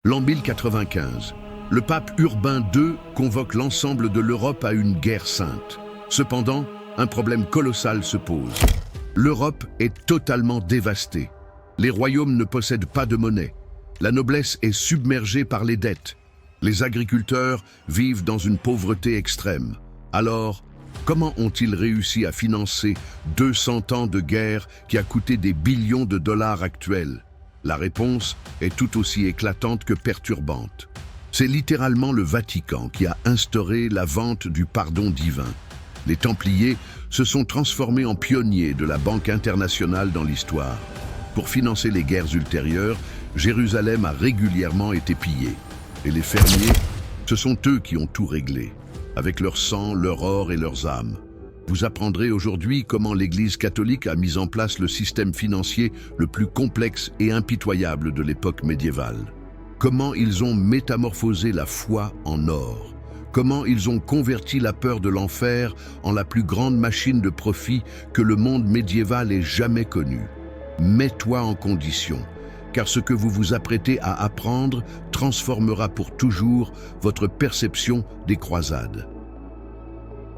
L'an 1095, le pape Urbain II convoque l'ensemble de l'Europe à une guerre sainte. Cependant, un problème colossal se pose. L'Europe est totalement dévastée. Les royaumes ne possèdent pas de monnaie. La noblesse est submergée par les dettes. Les agriculteurs vivent dans une pauvreté extrême. Alors, comment ont-ils réussi à financer 200 ans de guerre qui a coûté des billions de dollars actuels? La réponse est tout aussi éclatante que perturbante. C'est littéralement le Vatican qui a instauré la vente du pardon divin. Les Templiers se sont transformés en pionniers de la Banque internationale dans l'histoire. Pour financer les guerres ultérieures, Jérusalem a régulièrement été pillée. Et les fermiers, ce sont eux qui ont tout réglé, avec leur sang, leur or et leurs âmes. Vous apprendrez aujourd'hui comment l'Église catholique a mis en place le système financier le plus complexe et impitoyable de l'époque médiévale. Comment ils ont métamorphosé la foi en or. Comment ils ont converti la peur de l'enfer en la plus grande machine de profit que le monde médiéval ait jamais connue. Mets-toi en condition, car ce que vous vous apprêtez à apprendre transformera pour toujours votre perception des croisades.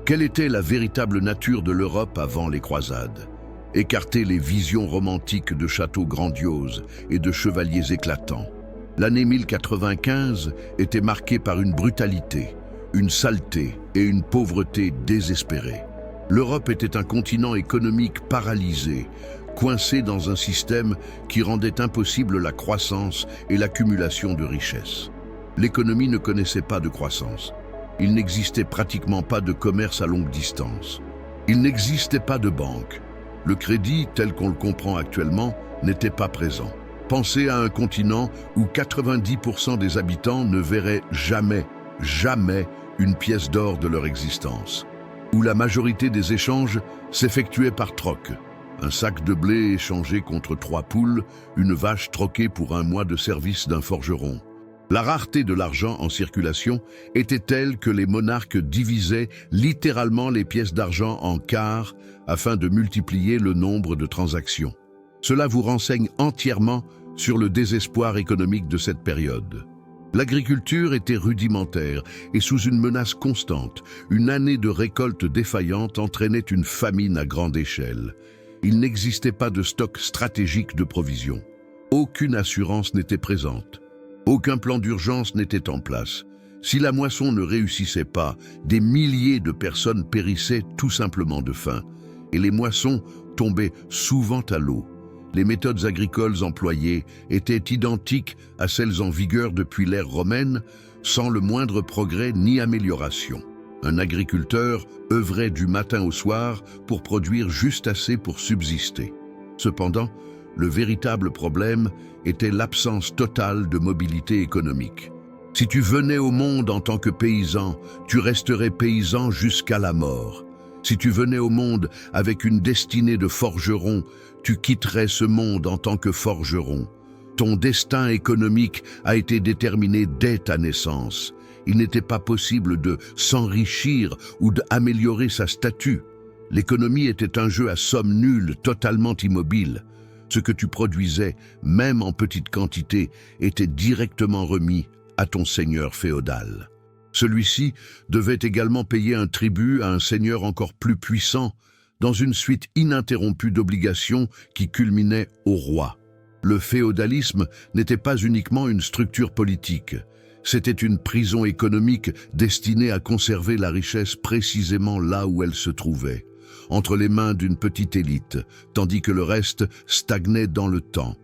Quelle était la véritable nature de l'Europe avant les croisades? Écartez les visions romantiques de châteaux grandioses et de chevaliers éclatants. L'année 1095 était marquée par une brutalité, une saleté et une pauvreté désespérée. L'Europe était un continent économique paralysé, coincé dans un système qui rendait impossible la croissance et l'accumulation de richesses. L'économie ne connaissait pas de croissance. Il n'existait pratiquement pas de commerce à longue distance. Il n'existait pas de banque. Le crédit, tel qu'on le comprend actuellement, n'était pas présent. Pensez à un continent où 90% des habitants ne verraient jamais une pièce d'or de leur existence. Où la majorité des échanges s'effectuaient par troc. Un sac de blé échangé contre 3 poules, une vache troquée pour un mois de service d'un forgeron. La rareté de l'argent en circulation était telle que les monarques divisaient littéralement les pièces d'argent en quarts afin de multiplier le nombre de transactions. Cela vous renseigne entièrement sur le désespoir économique de cette période. L'agriculture était rudimentaire et sous une menace constante. Une année de récolte défaillante entraînait une famine à grande échelle. Il n'existait pas de stock stratégique de provisions. Aucune assurance n'était présente. Aucun plan d'urgence n'était en place. Si la moisson ne réussissait pas, des milliers de personnes périssaient tout simplement de faim. Et les moissons tombaient souvent à l'eau. Les méthodes agricoles employées étaient identiques à celles en vigueur depuis l'ère romaine, sans le moindre progrès ni amélioration. Un agriculteur œuvrait du matin au soir pour produire juste assez pour subsister. Cependant, le véritable problème était l'absence totale de mobilité économique. Si tu venais au monde en tant que paysan, tu resterais paysan jusqu'à la mort. Si tu venais au monde avec une destinée de forgeron, tu quitterais ce monde en tant que forgeron. Ton destin économique a été déterminé dès ta naissance. Il n'était pas possible de s'enrichir ou d'améliorer sa statut. L'économie était un jeu à somme nulle, totalement immobile. Ce que tu produisais, même en petite quantité, était directement remis à ton seigneur féodal. Celui-ci devait également payer un tribut à un seigneur encore plus puissant, dans une suite ininterrompue d'obligations qui culminaient au roi. Le féodalisme n'était pas uniquement une structure politique. C'était une prison économique destinée à conserver la richesse précisément là où elle se trouvait, entre les mains d'une petite élite, tandis que le reste stagnait dans le temps.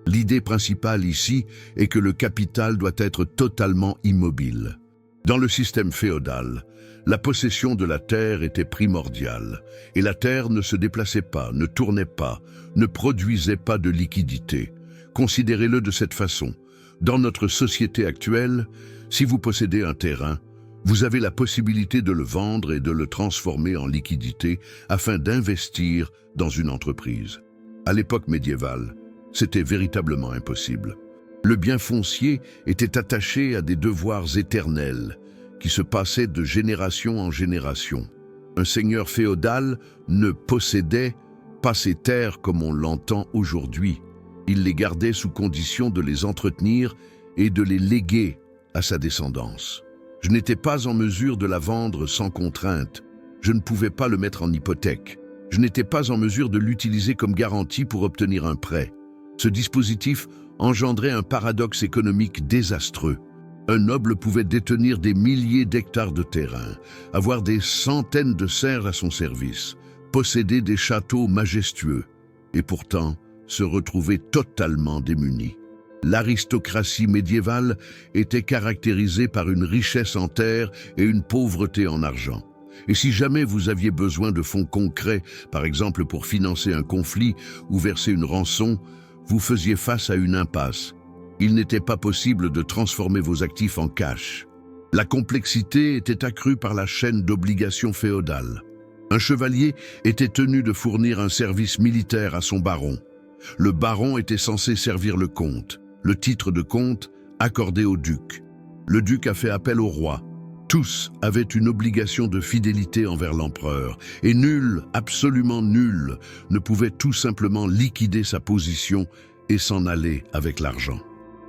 L'idée principale ici est que le capital doit être totalement immobile. Dans le système féodal, la possession de la terre était primordiale, et la terre ne se déplaçait pas, ne tournait pas, ne produisait pas de liquidité. Considérez-le de cette façon. Dans notre société actuelle, si vous possédez un terrain, vous avez la possibilité de le vendre et de le transformer en liquidité afin d'investir dans une entreprise. À l'époque médiévale, c'était véritablement impossible. Le bien foncier était attaché à des devoirs éternels qui se passaient de génération en génération. Un seigneur féodal ne possédait pas ses terres comme on l'entend aujourd'hui. Il les gardait sous condition de les entretenir et de les léguer à sa descendance. Je n'étais pas en mesure de la vendre sans contrainte. Je ne pouvais pas le mettre en hypothèque. Je n'étais pas en mesure de l'utiliser comme garantie pour obtenir un prêt. Ce dispositif engendrait un paradoxe économique désastreux. Un noble pouvait détenir des milliers d'hectares de terrain, avoir des centaines de serfs à son service, posséder des châteaux majestueux, et pourtant se retrouver totalement démuni. L'aristocratie médiévale était caractérisée par une richesse en terre et une pauvreté en argent. Et si jamais vous aviez besoin de fonds concrets, par exemple pour financer un conflit ou verser une rançon, vous faisiez face à une impasse. Il n'était pas possible de transformer vos actifs en cash. La complexité était accrue par la chaîne d'obligations féodales. Un chevalier était tenu de fournir un service militaire à son baron. Le baron était censé servir le comte. Le titre de comte accordé au duc. Le duc a fait appel au roi. Tous avaient une obligation de fidélité envers l'empereur, et nul, absolument nul, ne pouvait tout simplement liquider sa position et s'en aller avec l'argent.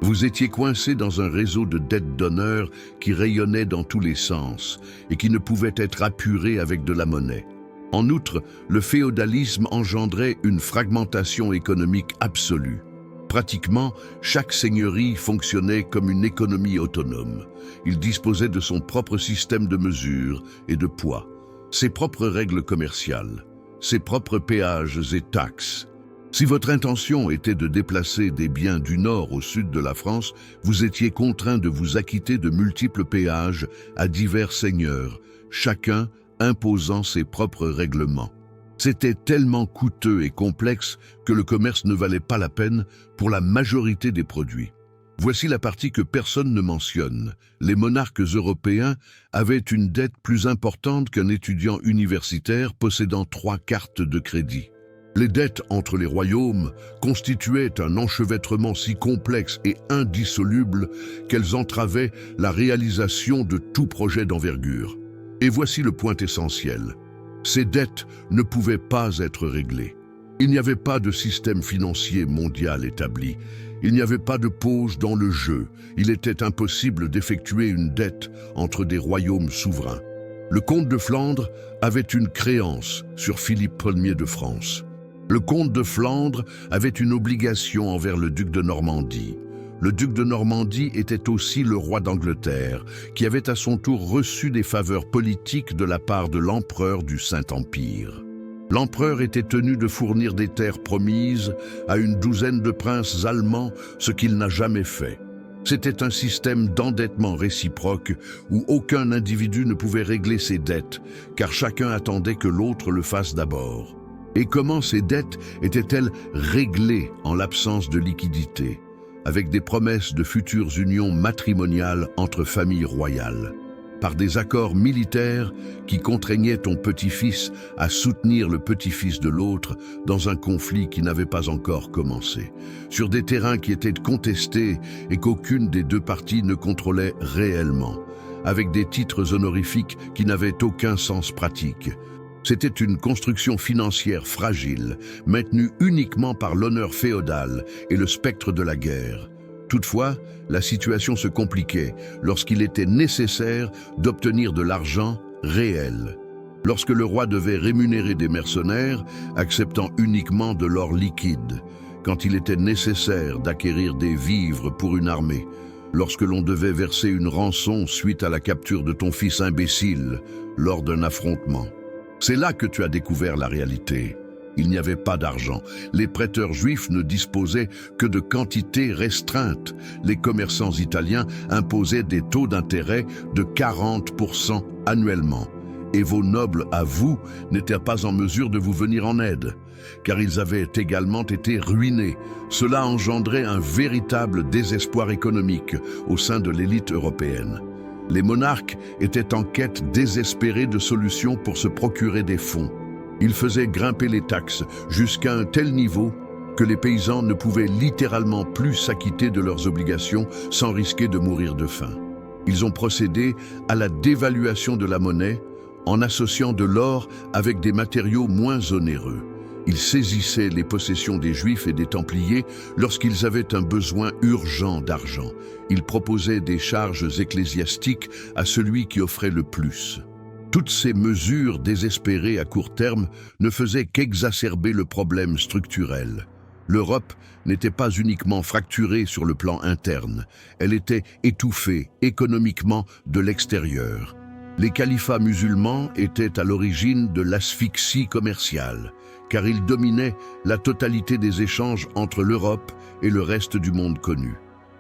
Vous étiez coincé dans un réseau de dettes d'honneur qui rayonnait dans tous les sens et qui ne pouvait être apuré avec de la monnaie. En outre, le féodalisme engendrait une fragmentation économique absolue. Pratiquement, chaque seigneurie fonctionnait comme une économie autonome. Il disposait de son propre système de mesure et de poids, ses propres règles commerciales, ses propres péages et taxes. Si votre intention était de déplacer des biens du nord au sud de la France, vous étiez contraint de vous acquitter de multiples péages à divers seigneurs, chacun imposant ses propres règlements. C'était tellement coûteux et complexe que le commerce ne valait pas la peine pour la majorité des produits. Voici la partie que personne ne mentionne. Les monarques européens avaient une dette plus importante qu'un étudiant universitaire possédant 3 cartes de crédit. Les dettes entre les royaumes constituaient un enchevêtrement si complexe et indissoluble qu'elles entravaient la réalisation de tout projet d'envergure. Et voici le point essentiel. Ces dettes ne pouvaient pas être réglées. Il n'y avait pas de système financier mondial établi. Il n'y avait pas de pause dans le jeu. Il était impossible d'effectuer une dette entre des royaumes souverains. Le comte de Flandre avait une créance sur Philippe Ier de France. Le comte de Flandre avait une obligation envers le duc de Normandie. Le duc de Normandie était aussi le roi d'Angleterre, qui avait à son tour reçu des faveurs politiques de la part de l'empereur du Saint-Empire. L'empereur était tenu de fournir des terres promises à une douzaine de princes allemands, ce qu'il n'a jamais fait. C'était un système d'endettement réciproque où aucun individu ne pouvait régler ses dettes, car chacun attendait que l'autre le fasse d'abord. Et comment ces dettes étaient-elles réglées en l'absence de liquidité, avec des promesses de futures unions matrimoniales entre familles royales, par des accords militaires qui contraignaient ton petit-fils à soutenir le petit-fils de l'autre dans un conflit qui n'avait pas encore commencé, sur des terrains qui étaient contestés et qu'aucune des deux parties ne contrôlait réellement, avec des titres honorifiques qui n'avaient aucun sens pratique. C'était une construction financière fragile, maintenue uniquement par l'honneur féodal et le spectre de la guerre. Toutefois, la situation se compliquait lorsqu'il était nécessaire d'obtenir de l'argent réel. Lorsque le roi devait rémunérer des mercenaires, acceptant uniquement de l'or liquide, quand il était nécessaire d'acquérir des vivres pour une armée, lorsque l'on devait verser une rançon suite à la capture de ton fils imbécile lors d'un affrontement. C'est là que tu as découvert la réalité. Il n'y avait pas d'argent. Les prêteurs juifs ne disposaient que de quantités restreintes. Les commerçants italiens imposaient des taux d'intérêt de 40% annuellement. Et vos nobles, à vous, n'étaient pas en mesure de vous venir en aide, car ils avaient également été ruinés. Cela engendrait un véritable désespoir économique au sein de l'élite européenne. Les monarques étaient en quête désespérée de solutions pour se procurer des fonds. Ils faisaient grimper les taxes jusqu'à un tel niveau que les paysans ne pouvaient littéralement plus s'acquitter de leurs obligations sans risquer de mourir de faim. Ils ont procédé à la dévaluation de la monnaie en associant de l'or avec des matériaux moins onéreux. Il saisissait les possessions des Juifs et des Templiers lorsqu'ils avaient un besoin urgent d'argent. Il proposait des charges ecclésiastiques à celui qui offrait le plus. Toutes ces mesures désespérées à court terme ne faisaient qu'exacerber le problème structurel. L'Europe n'était pas uniquement fracturée sur le plan interne, elle était étouffée économiquement de l'extérieur. Les califats musulmans étaient à l'origine de l'asphyxie commerciale, car ils dominaient la totalité des échanges entre l'Europe et le reste du monde connu.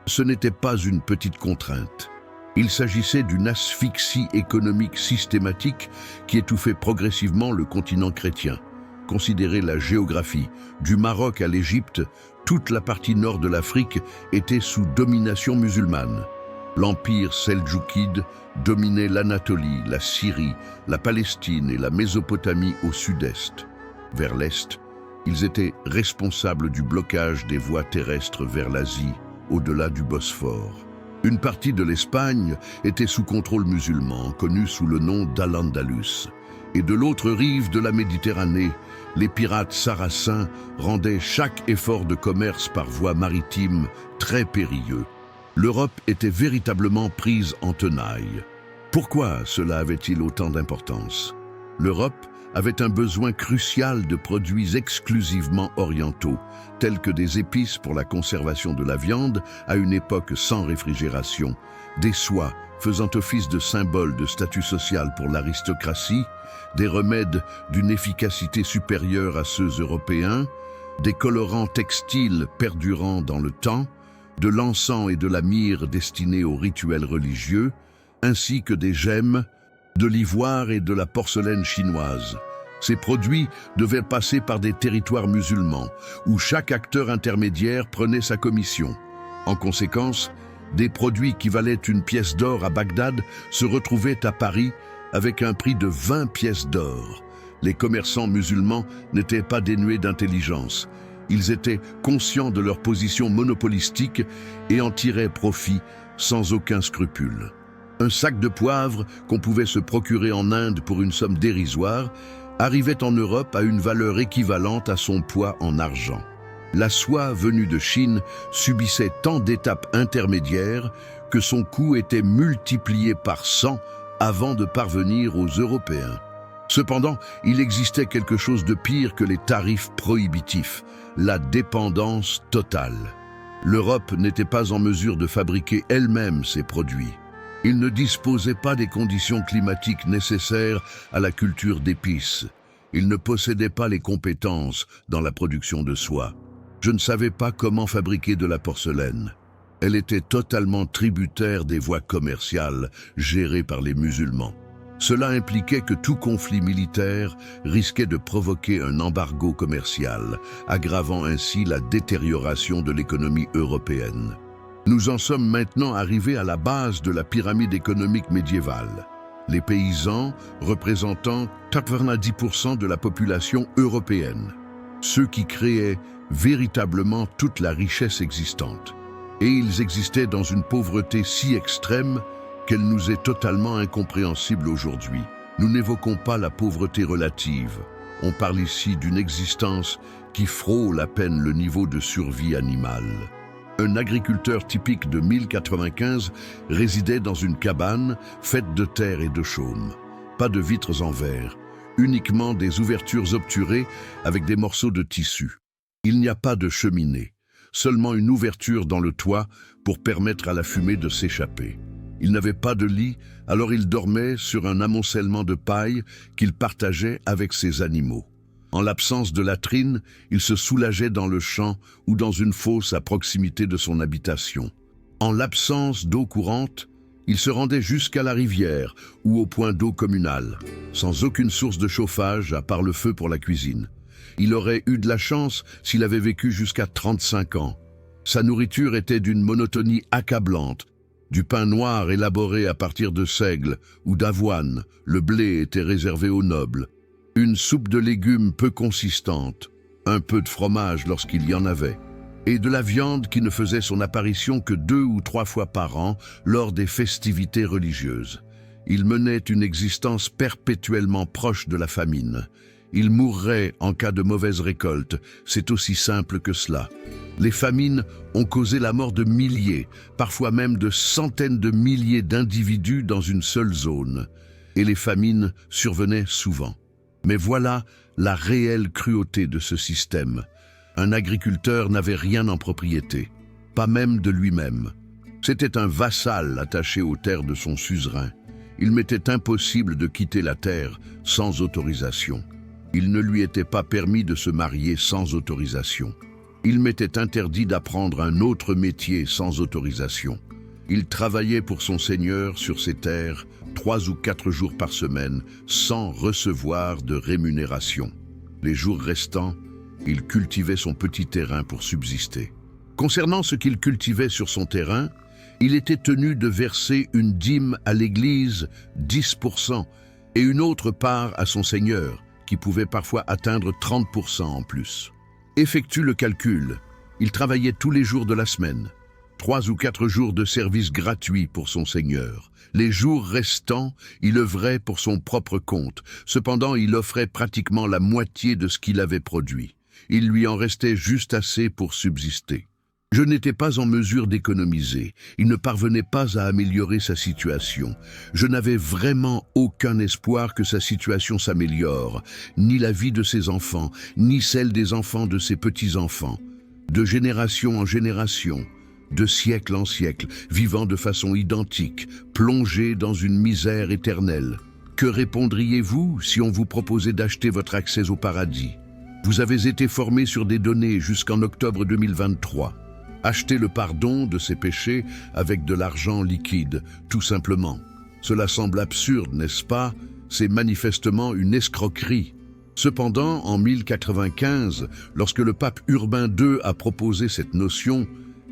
Ce n'était pas une petite contrainte. Il s'agissait d'une asphyxie économique systématique qui étouffait progressivement le continent chrétien. Considérez la géographie. Du Maroc à l'Égypte, toute la partie nord de l'Afrique était sous domination musulmane. L'empire seldjoukide dominait l'Anatolie, la Syrie, la Palestine et la Mésopotamie au sud-est. Vers l'est, ils étaient responsables du blocage des voies terrestres vers l'Asie, au-delà du Bosphore. Une partie de l'Espagne était sous contrôle musulman, connue sous le nom d'Al-Andalus. Et de l'autre rive de la Méditerranée, les pirates sarrasins rendaient chaque effort de commerce par voie maritime très périlleux. L'Europe était véritablement prise en tenaille. Pourquoi cela avait-il autant d'importance? L'Europe avait un besoin crucial de produits exclusivement orientaux, tels que des épices pour la conservation de la viande à une époque sans réfrigération, des soies faisant office de symbole de statut social pour l'aristocratie, des remèdes d'une efficacité supérieure à ceux européens, des colorants textiles perdurant dans le temps, de l'encens et de la myrrhe destinés aux rituels religieux, ainsi que des gemmes, de l'ivoire et de la porcelaine chinoise. Ces produits devaient passer par des territoires musulmans, où chaque acteur intermédiaire prenait sa commission. En conséquence, des produits qui valaient une pièce d'or à Bagdad se retrouvaient à Paris avec un prix de 20 pièces d'or. Les commerçants musulmans n'étaient pas dénués d'intelligence. Ils étaient conscients de leur position monopolistique et en tiraient profit sans aucun scrupule. Un sac de poivre qu'on pouvait se procurer en Inde pour une somme dérisoire arrivait en Europe à une valeur équivalente à son poids en argent. La soie venue de Chine subissait tant d'étapes intermédiaires que son coût était multiplié par 100 avant de parvenir aux Européens. Cependant, il existait quelque chose de pire que les tarifs prohibitifs, la dépendance totale. L'Europe n'était pas en mesure de fabriquer elle-même ses produits. Il ne disposait pas des conditions climatiques nécessaires à la culture d'épices. Il ne possédait pas les compétences dans la production de soie. Je ne savais pas comment fabriquer de la porcelaine. Elle était totalement tributaire des voies commerciales gérées par les musulmans. Cela impliquait que tout conflit militaire risquait de provoquer un embargo commercial, aggravant ainsi la détérioration de l'économie européenne. Nous en sommes maintenant arrivés à la base de la pyramide économique médiévale. Les paysans représentant 90% de la population européenne. Ceux qui créaient véritablement toute la richesse existante. Et ils existaient dans une pauvreté si extrême qu'elle nous est totalement incompréhensible aujourd'hui. Nous n'évoquons pas la pauvreté relative. On parle ici d'une existence qui frôle à peine le niveau de survie animale. Un agriculteur typique de 1095 résidait dans une cabane faite de terre et de chaume. Pas de vitres en verre, uniquement des ouvertures obturées avec des morceaux de tissu. Il n'y a pas de cheminée, seulement une ouverture dans le toit pour permettre à la fumée de s'échapper. Il n'avait pas de lit, alors il dormait sur un amoncellement de paille qu'il partageait avec ses animaux. En l'absence de latrine, il se soulageait dans le champ ou dans une fosse à proximité de son habitation. En l'absence d'eau courante, il se rendait jusqu'à la rivière ou au point d'eau communal, sans aucune source de chauffage à part le feu pour la cuisine. Il aurait eu de la chance s'il avait vécu jusqu'à 35 ans. Sa nourriture était d'une monotonie accablante. Du pain noir élaboré à partir de seigle ou d'avoine, le blé était réservé aux nobles. Une soupe de légumes peu consistante, un peu de fromage lorsqu'il y en avait, et de la viande qui ne faisait son apparition que 2 ou 3 fois par an lors des festivités religieuses. Il menait une existence perpétuellement proche de la famine. Il mourrait en cas de mauvaise récolte. C'est aussi simple que cela. Les famines ont causé la mort de milliers, parfois même de centaines de milliers d'individus dans une seule zone. Et les famines survenaient souvent. Mais voilà la réelle cruauté de ce système. Un agriculteur n'avait rien en propriété, pas même de lui-même. C'était un vassal attaché aux terres de son suzerain. Il m'était impossible de quitter la terre sans autorisation. Il ne lui était pas permis de se marier sans autorisation. Il m'était interdit d'apprendre un autre métier sans autorisation. Il travaillait pour son seigneur sur ses terres 3 ou 4 jours par semaine sans recevoir de rémunération. Les jours restants, il cultivait son petit terrain pour subsister. Concernant ce qu'il cultivait sur son terrain, il était tenu de verser une dîme à l'église, 10%, et une autre part à son seigneur, qui pouvait parfois atteindre 30% en plus. Effectue le calcul, il travaillait tous les jours de la semaine, 3 ou 4 jours de service gratuit pour son seigneur. Les jours restants, il œuvrait pour son propre compte. Cependant, il offrait pratiquement la moitié de ce qu'il avait produit. Il lui en restait juste assez pour subsister. Je n'étais pas en mesure d'économiser. Il ne parvenait pas à améliorer sa situation. Je n'avais vraiment aucun espoir que sa situation s'améliore, ni la vie de ses enfants, ni celle des enfants de ses petits-enfants. De génération en génération, de siècle en siècle, vivant de façon identique, plongés dans une misère éternelle. Que répondriez-vous si on vous proposait d'acheter votre accès au paradis? Vous avez été formé sur des données jusqu'en octobre 2023. Acheter le pardon de ses péchés avec de l'argent liquide, tout simplement. Cela semble absurde, n'est-ce pas? C'est manifestement une escroquerie. Cependant, en 1095, lorsque le pape Urbain II a proposé cette notion,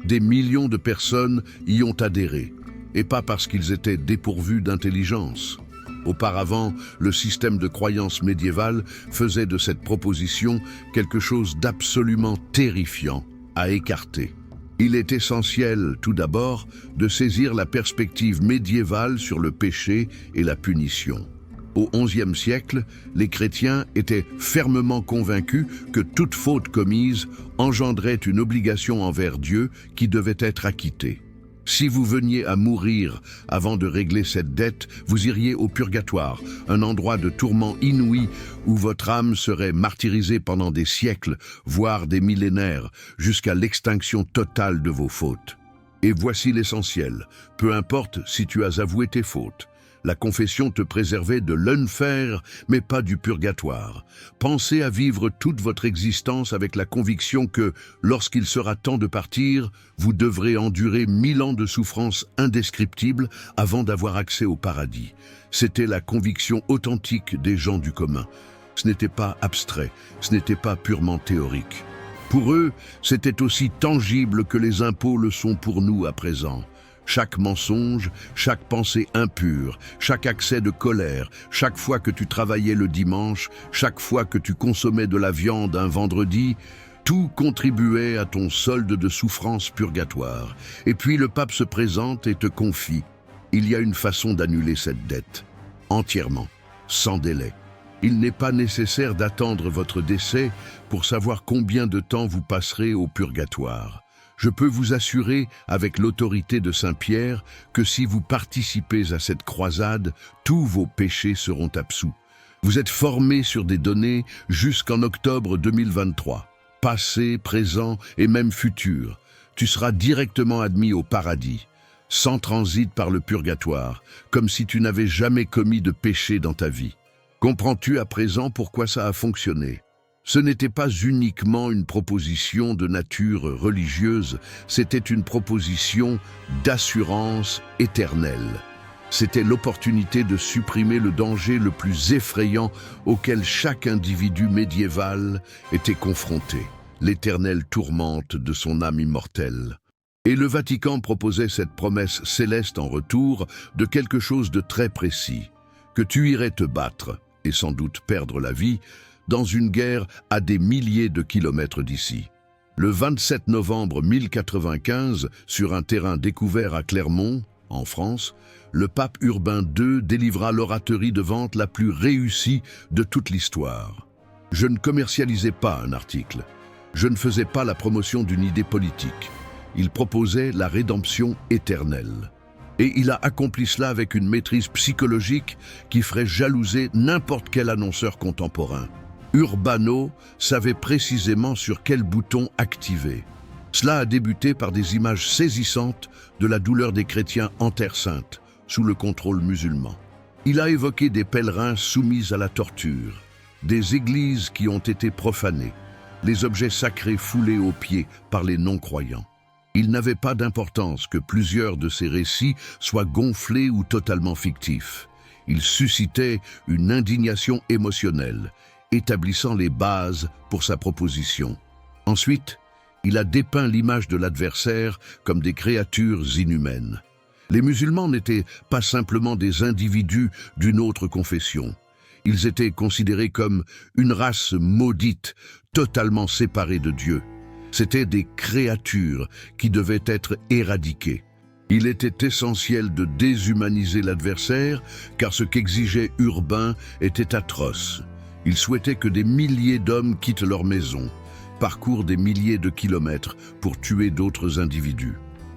des millions de personnes y ont adhéré, et pas parce qu'ils étaient dépourvus d'intelligence. Auparavant, le système de croyance médiévale faisait de cette proposition quelque chose d'absolument terrifiant à écarter. Il est essentiel, tout d'abord, de saisir la perspective médiévale sur le péché et la punition. Au XIe siècle, les chrétiens étaient fermement convaincus que toute faute commise engendrait une obligation envers Dieu qui devait être acquittée. Si vous veniez à mourir avant de régler cette dette, vous iriez au purgatoire, un endroit de tourment inouï où votre âme serait martyrisée pendant des siècles, voire des millénaires, jusqu'à l'extinction totale de vos fautes. Et voici l'essentiel, peu importe si tu as avoué tes fautes. La confession te préservait de l'enfer, mais pas du purgatoire. Pensez à vivre toute votre existence avec la conviction que, lorsqu'il sera temps de partir, vous devrez endurer 1000 ans de souffrances indescriptibles avant d'avoir accès au paradis. C'était la conviction authentique des gens du commun. Ce n'était pas abstrait, ce n'était pas purement théorique. Pour eux, c'était aussi tangible que les impôts le sont pour nous à présent. Chaque mensonge, chaque pensée impure, chaque accès de colère, chaque fois que tu travaillais le dimanche, chaque fois que tu consommais de la viande un vendredi, tout contribuait à ton solde de souffrance purgatoire. Et puis le pape se présente et te confie. Il y a une façon d'annuler cette dette. Entièrement, sans délai. Il n'est pas nécessaire d'attendre votre décès pour savoir combien de temps vous passerez au purgatoire. Je peux vous assurer, avec l'autorité de Saint-Pierre, que si vous participez à cette croisade, tous vos péchés seront absous. Vous êtes formés sur des données jusqu'en octobre 2023, passé, présent et même futur. Tu seras directement admis au paradis, sans transit par le purgatoire, comme si tu n'avais jamais commis de péché dans ta vie. Comprends-tu à présent pourquoi ça a fonctionné ? Ce n'était pas uniquement une proposition de nature religieuse, c'était une proposition d'assurance éternelle. C'était l'opportunité de supprimer le danger le plus effrayant auquel chaque individu médiéval était confronté, l'éternelle tourmente de son âme immortelle. Et le Vatican proposait cette promesse céleste en retour de quelque chose de très précis, que tu irais te battre, et sans doute perdre la vie, dans une guerre à des milliers de kilomètres d'ici. Le 27 novembre 1095, sur un terrain découvert à Clermont, en France, le pape Urbain II délivra l'oratorie de vente la plus réussie de toute l'histoire. Je ne commercialisais pas un article. Je ne faisais pas la promotion d'une idée politique. Il proposait la rédemption éternelle. Et il a accompli cela avec une maîtrise psychologique qui ferait jalouser n'importe quel annonceur contemporain. Urbano savait précisément sur quel bouton activer. Cela a débuté par des images saisissantes de la douleur des chrétiens en Terre Sainte, sous le contrôle musulman. Il a évoqué des pèlerins soumis à la torture, des églises qui ont été profanées, les objets sacrés foulés aux pieds par les non-croyants. Il n'avait pas d'importance que plusieurs de ces récits soient gonflés ou totalement fictifs. Il suscitait une indignation émotionnelle, établissant les bases pour sa proposition. Ensuite, il a dépeint l'image de l'adversaire comme des créatures inhumaines. Les musulmans n'étaient pas simplement des individus d'une autre confession. Ils étaient considérés comme une race maudite, totalement séparée de Dieu. C'étaient des créatures qui devaient être éradiquées. Il était essentiel de déshumaniser l'adversaire, car ce qu'exigeait Urbain était atroce. Il souhaitait que des milliers d'hommes quittent leur maison, parcourent des milliers de kilomètres pour tuer d'autres individus.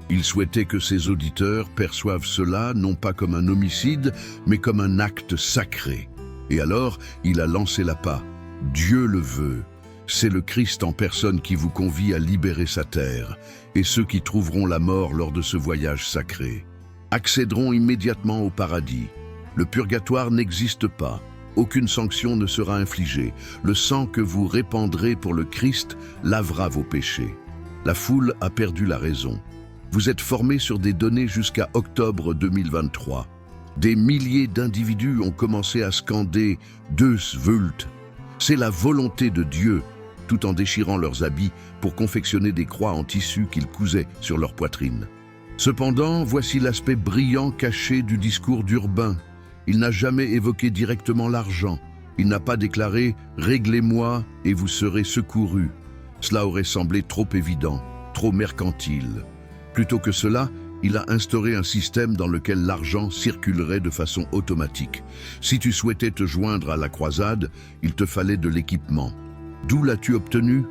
Il souhaitait que ses auditeurs perçoivent cela non pas comme un homicide, mais comme un acte sacré. Et alors, il a lancé l'appât. Dieu le veut. C'est le Christ en personne qui vous convie à libérer sa terre, et ceux qui trouveront la mort lors de ce voyage sacré accéderont immédiatement au paradis. Le purgatoire n'existe pas. Aucune sanction ne sera infligée. Le sang que vous répandrez pour le Christ lavera vos péchés. La foule a perdu la raison. Vous êtes formés sur des données jusqu'à octobre 2023. Des milliers d'individus ont commencé à scander « Deus vult ». C'est la volonté de Dieu, tout en déchirant leurs habits pour confectionner des croix en tissu qu'ils cousaient sur leur poitrine. Cependant, voici l'aspect brillant caché du discours d'Urbain. Il n'a jamais évoqué directement l'argent. Il n'a pas déclaré « Réglez-moi et vous serez secourus ». Cela aurait semblé trop évident, trop mercantile. Plutôt que cela, il a instauré un système dans lequel l'argent circulerait de façon automatique. Si tu souhaitais te joindre à la croisade, il te fallait de l'équipement. D'où l'as-tu obtenu?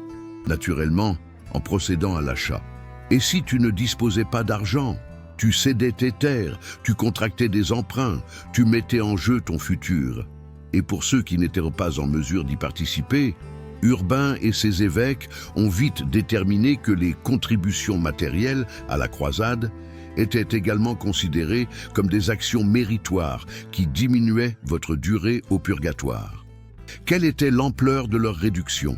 Naturellement, en procédant à l'achat. Et si tu ne disposais pas d'argent? Tu cédais tes terres, tu contractais des emprunts, tu mettais en jeu ton futur. Et pour ceux qui n'étaient pas en mesure d'y participer, Urbain et ses évêques ont vite déterminé que les contributions matérielles à la croisade étaient également considérées comme des actions méritoires qui diminuaient votre durée au purgatoire. Quelle était l'ampleur de leur réduction?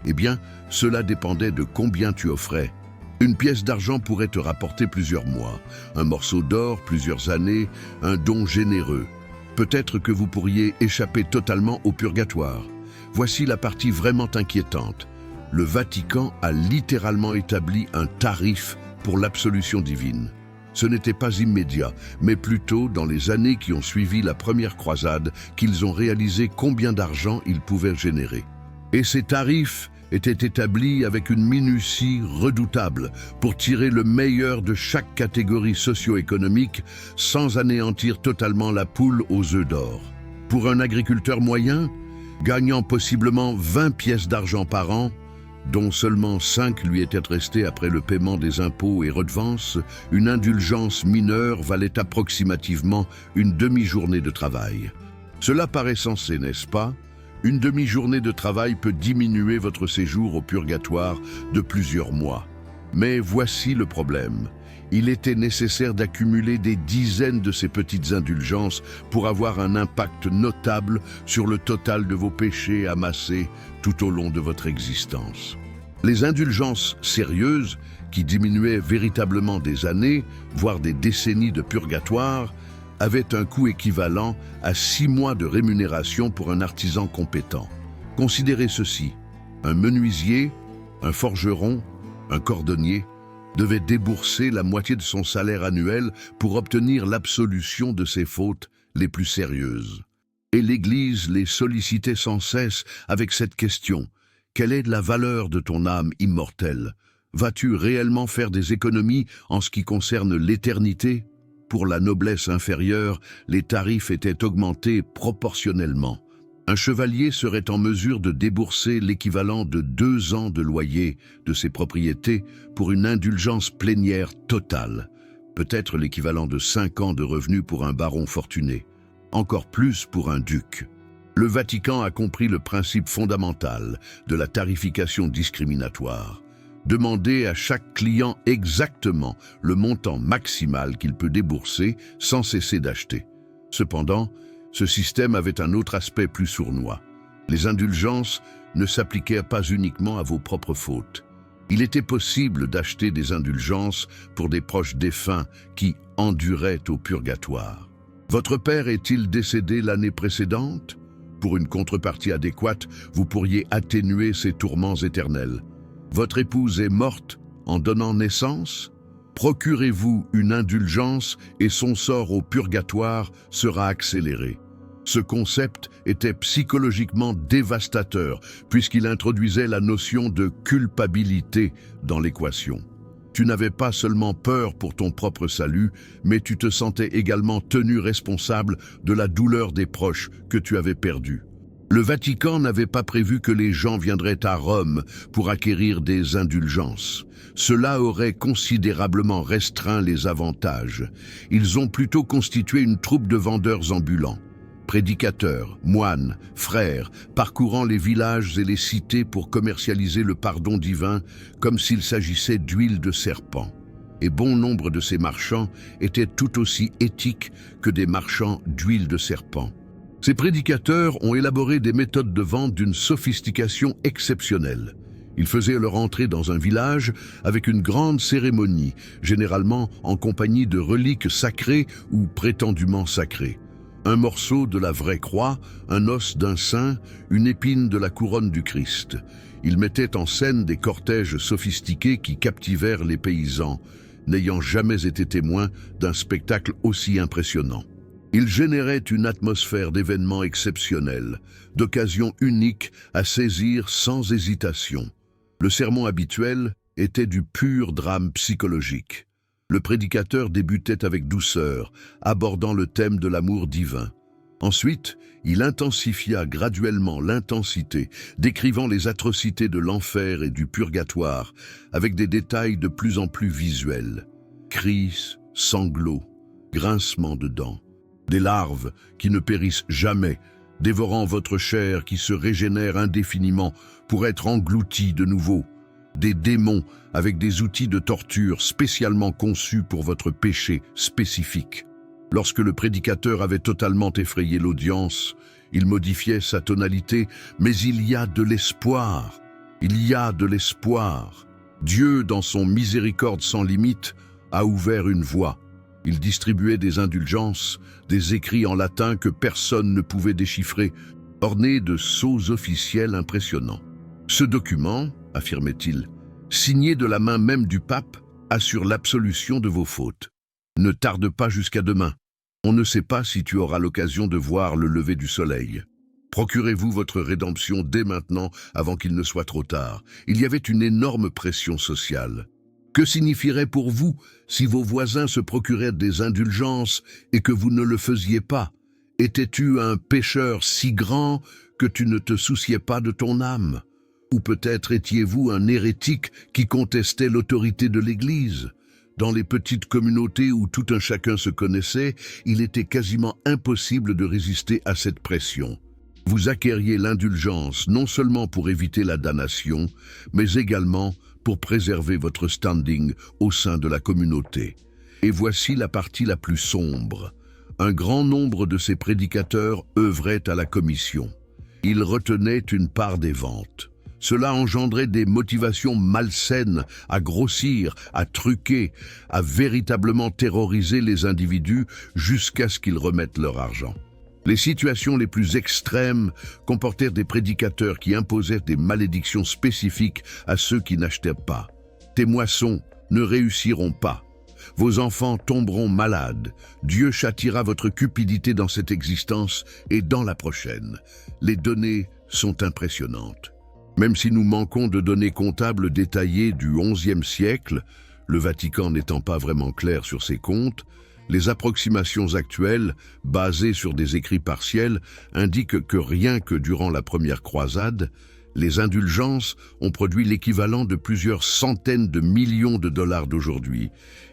Eh bien, cela dépendait de combien tu offrais. Une pièce d'argent pourrait te rapporter plusieurs mois, un morceau d'or plusieurs années, un don généreux. Peut-être que vous pourriez échapper totalement au purgatoire. Voici la partie vraiment inquiétante. Le Vatican a littéralement établi un tarif pour l'absolution divine. Ce n'était pas immédiat, mais plutôt dans les années qui ont suivi la première croisade qu'ils ont réalisé combien d'argent ils pouvaient générer. Et ces tarifs étaient établis avec une minutie redoutable pour tirer le meilleur de chaque catégorie socio-économique sans anéantir totalement la poule aux œufs d'or. Pour un agriculteur moyen, gagnant possiblement 20 pièces d'argent par an, dont seulement 5 lui étaient restées après le paiement des impôts et redevances, une indulgence mineure valait approximativement une demi-journée de travail. Cela paraît sensé, n'est-ce pas? Une demi-journée de travail peut diminuer votre séjour au purgatoire de plusieurs mois. Mais voici le problème. Il était nécessaire d'accumuler des dizaines de ces petites indulgences pour avoir un impact notable sur le total de vos péchés amassés tout au long de votre existence. Les indulgences sérieuses, qui diminuaient véritablement des années, voire des décennies de purgatoire, avaient un coût équivalent à 6 mois de rémunération pour un artisan compétent. Considérez ceci, un menuisier, un forgeron, un cordonnier devait débourser la moitié de son salaire annuel pour obtenir l'absolution de ses fautes les plus sérieuses. Et l'Église les sollicitait sans cesse avec cette question: quelle est la valeur de ton âme immortelle? Vas-tu réellement faire des économies en ce qui concerne l'éternité? Pour la noblesse inférieure, les tarifs étaient augmentés proportionnellement. Un chevalier serait en mesure de débourser l'équivalent de 2 ans de loyer de ses propriétés pour une indulgence plénière totale, peut-être l'équivalent de 5 ans de revenus pour un baron fortuné, encore plus pour un duc. Le Vatican a compris le principe fondamental de la tarification discriminatoire. Demander à chaque client exactement le montant maximal qu'il peut débourser sans cesser d'acheter. Cependant, ce système avait un autre aspect plus sournois. Les indulgences ne s'appliquaient pas uniquement à vos propres fautes. Il était possible d'acheter des indulgences pour des proches défunts qui enduraient au purgatoire. Votre père est-il décédé l'année précédente? Pour une contrepartie adéquate, vous pourriez atténuer ses tourments éternels. Votre épouse est morte en donnant naissance? Procurez-vous une indulgence et son sort au purgatoire sera accéléré. Ce concept était psychologiquement dévastateur puisqu'il introduisait la notion de culpabilité dans l'équation. Tu n'avais pas seulement peur pour ton propre salut, mais tu te sentais également tenu responsable de la douleur des proches que tu avais perdus. Le Vatican n'avait pas prévu que les gens viendraient à Rome pour acquérir des indulgences. Cela aurait considérablement restreint les avantages. Ils ont plutôt constitué une troupe de vendeurs ambulants. Prédicateurs, moines, frères, parcourant les villages et les cités pour commercialiser le pardon divin comme s'il s'agissait d'huile de serpent. Et bon nombre de ces marchands étaient tout aussi éthiques que des marchands d'huile de serpent. Ces prédicateurs ont élaboré des méthodes de vente d'une sophistication exceptionnelle. Ils faisaient leur entrée dans un village avec une grande cérémonie, généralement en compagnie de reliques sacrées ou prétendument sacrées. Un morceau de la vraie croix, un os d'un saint, une épine de la couronne du Christ. Ils mettaient en scène des cortèges sophistiqués qui captivèrent les paysans, n'ayant jamais été témoins d'un spectacle aussi impressionnant. Ils généraient une atmosphère d'événements exceptionnels, d'occasions uniques à saisir sans hésitation. Le sermon habituel était du pur drame psychologique. Le prédicateur débutait avec douceur, abordant le thème de l'amour divin. Ensuite, il intensifia graduellement l'intensité, décrivant les atrocités de l'enfer et du purgatoire, avec des détails de plus en plus visuels. Cris, sanglots, grincements de dents. Des larves qui ne périssent jamais, dévorant votre chair qui se régénère indéfiniment pour être engloutie de nouveau. Des démons avec des outils de torture spécialement conçus pour votre péché spécifique. Lorsque le prédicateur avait totalement effrayé l'audience, il modifiait sa tonalité, mais il y a de l'espoir. Il y a de l'espoir. Dieu, dans son miséricorde sans limite, a ouvert une voie. Il distribuait des indulgences, des écrits en latin que personne ne pouvait déchiffrer, ornés de sceaux officiels impressionnants. Ce document, affirmait-il, signé de la main même du pape, assure l'absolution de vos fautes. Ne tarde pas jusqu'à demain. On ne sait pas si tu auras l'occasion de voir le lever du soleil. Procurez-vous votre rédemption dès maintenant avant qu'il ne soit trop tard. Il y avait une énorme pression sociale. Que signifierait pour vous si vos voisins se procuraient des indulgences et que vous ne le faisiez pas? Étais-tu un pécheur si grand que tu ne te souciais pas de ton âme? Ou peut-être étiez-vous un hérétique qui contestait l'autorité de l'Église? Dans les petites communautés où tout un chacun se connaissait, il était quasiment impossible de résister à cette pression. Vous acquériez l'indulgence non seulement pour éviter la damnation, mais également pour préserver votre standing au sein de la communauté. Et voici la partie la plus sombre. Un grand nombre de ces prédicateurs œuvraient à la commission. Ils retenaient une part des ventes. Cela engendrait des motivations malsaines à grossir, à truquer, à véritablement terroriser les individus jusqu'à ce qu'ils remettent leur argent. Les situations les plus extrêmes comportèrent des prédicateurs qui imposèrent des malédictions spécifiques à ceux qui n'achetaient pas. Tes moissons ne réussiront pas. Vos enfants tomberont malades. Dieu châtiera votre cupidité dans cette existence et dans la prochaine. Les données sont impressionnantes. Même si nous manquons de données comptables détaillées du XIe siècle, le Vatican n'étant pas vraiment clair sur ses comptes, Les approximations actuelles, basées sur des écrits partiels, indiquent que rien que durant la première croisade, les indulgences ont produit l'équivalent de plusieurs centaines de millions de dollars d'aujourd'hui,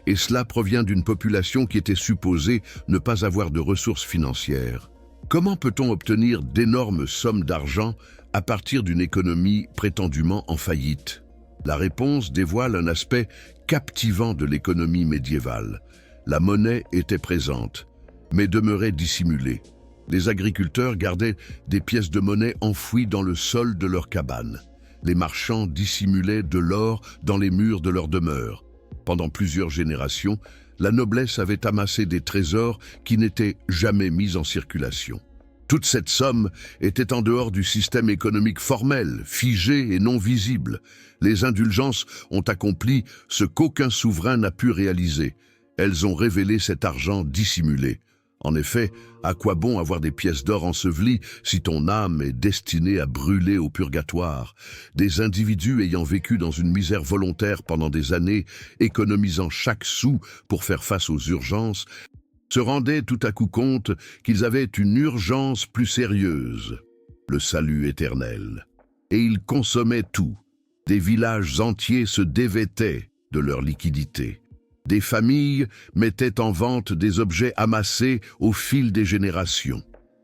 et cela provient d'une population qui était supposée ne pas avoir de ressources financières. Comment peut-on obtenir d'énormes sommes d'argent à partir d'une économie prétendument en faillite? La réponse dévoile un aspect captivant de l'économie médiévale. La monnaie était présente, mais demeurait dissimulée. Les agriculteurs gardaient des pièces de monnaie enfouies dans le sol de leurs cabanes. Les marchands dissimulaient de l'or dans les murs de leurs demeures. Pendant plusieurs générations, la noblesse avait amassé des trésors qui n'étaient jamais mis en circulation. Toute cette somme était en dehors du système économique formel, figé et non visible. Les indulgences ont accompli ce qu'aucun souverain n'a pu réaliser. Elles ont révélé cet argent dissimulé. En effet, à quoi bon avoir des pièces d'or ensevelies si ton âme est destinée à brûler au purgatoire? Des individus ayant vécu dans une misère volontaire pendant des années, économisant chaque sou pour faire face aux urgences, se rendaient tout à coup compte qu'ils avaient une urgence plus sérieuse, le salut éternel. Et ils consommaient tout. Des villages entiers se dévêtaient de leur liquidité. Des familles mettaient en vente des objets amassés au fil des générations.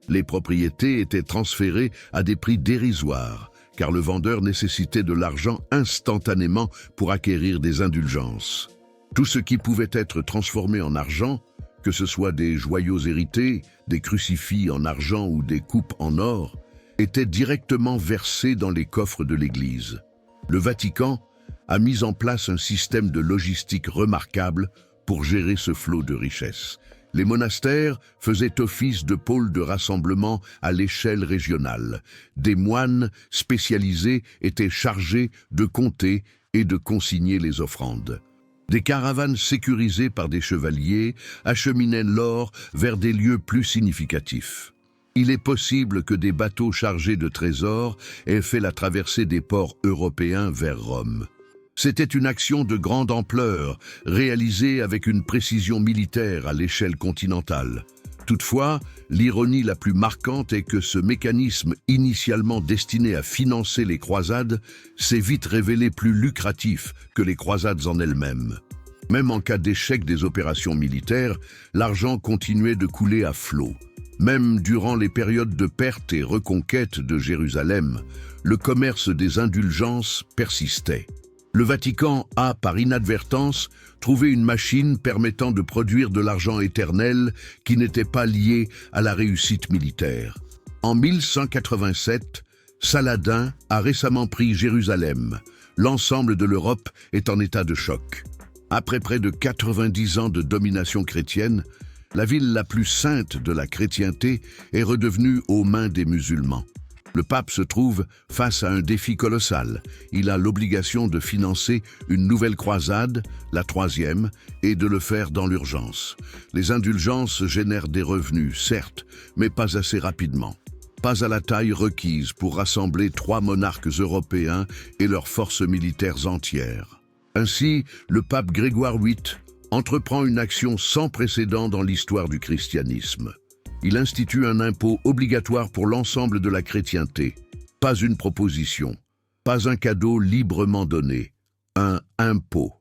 Les propriétés étaient transférées à des prix dérisoires, car le vendeur nécessitait de l'argent instantanément pour acquérir des indulgences. Tout ce qui pouvait être transformé en argent, que ce soit des joyaux hérités, des crucifix en argent ou des coupes en or, était directement versé dans les coffres de l'Église. Le Vatican a mis en place un système de logistique remarquable pour gérer ce flot de richesses. Les monastères faisaient office de pôle de rassemblement à l'échelle régionale. Des moines spécialisés étaient chargés de compter et de consigner les offrandes. Des caravanes sécurisées par des chevaliers acheminaient l'or vers des lieux plus significatifs. Il est possible que des bateaux chargés de trésors aient fait la traversée des ports européens vers Rome. C'était une action de grande ampleur, réalisée avec une précision militaire à l'échelle continentale. Toutefois, l'ironie la plus marquante est que ce mécanisme initialement destiné à financer les croisades s'est vite révélé plus lucratif que les croisades en elles-mêmes. Même en cas d'échec des opérations militaires, l'argent continuait de couler à flot. Même durant les périodes de perte et reconquête de Jérusalem, le commerce des indulgences persistait. Le Vatican a, par inadvertance, trouvé une machine permettant de produire de l'argent éternel qui n'était pas lié à la réussite militaire. En 1187, Saladin a récemment pris Jérusalem. L'ensemble de l'Europe est en état de choc. Après près de 90 ans de domination chrétienne, la ville la plus sainte de la chrétienté est redevenue aux mains des musulmans. Le pape se trouve face à un défi colossal. Il a l'obligation de financer une nouvelle croisade, la troisième, et de le faire dans l'urgence. Les indulgences génèrent des revenus, certes, mais pas assez rapidement. Pas à la taille requise pour rassembler 3 monarques européens et leurs forces militaires entières. Ainsi, le pape Grégoire VIII entreprend une action sans précédent dans l'histoire du christianisme. Il institue un impôt obligatoire pour l'ensemble de la chrétienté. Pas une proposition, pas un cadeau librement donné, un impôt.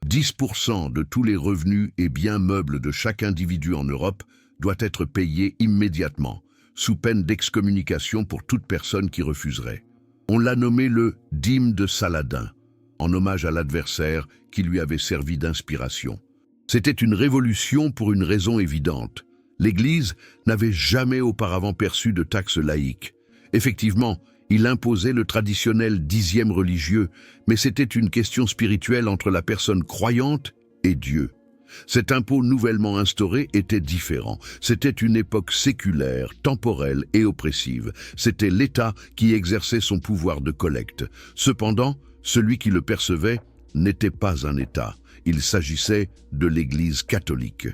10% de tous les revenus et biens meubles de chaque individu en Europe doit être payé immédiatement, sous peine d'excommunication pour toute personne qui refuserait. On l'a nommé le « dîme de Saladin », en hommage à l'adversaire qui lui avait servi d'inspiration. C'était une révolution pour une raison évidente. L'Église n'avait jamais auparavant perçu de taxe laïque. Effectivement, il imposait le traditionnel 10e religieux, mais c'était une question spirituelle entre la personne croyante et Dieu. Cet impôt nouvellement instauré était différent. C'était une époque séculaire, temporelle et oppressive. C'était l'État qui exerçait son pouvoir de collecte. Cependant, celui qui le percevait n'était pas un État. Il s'agissait de l'Église catholique.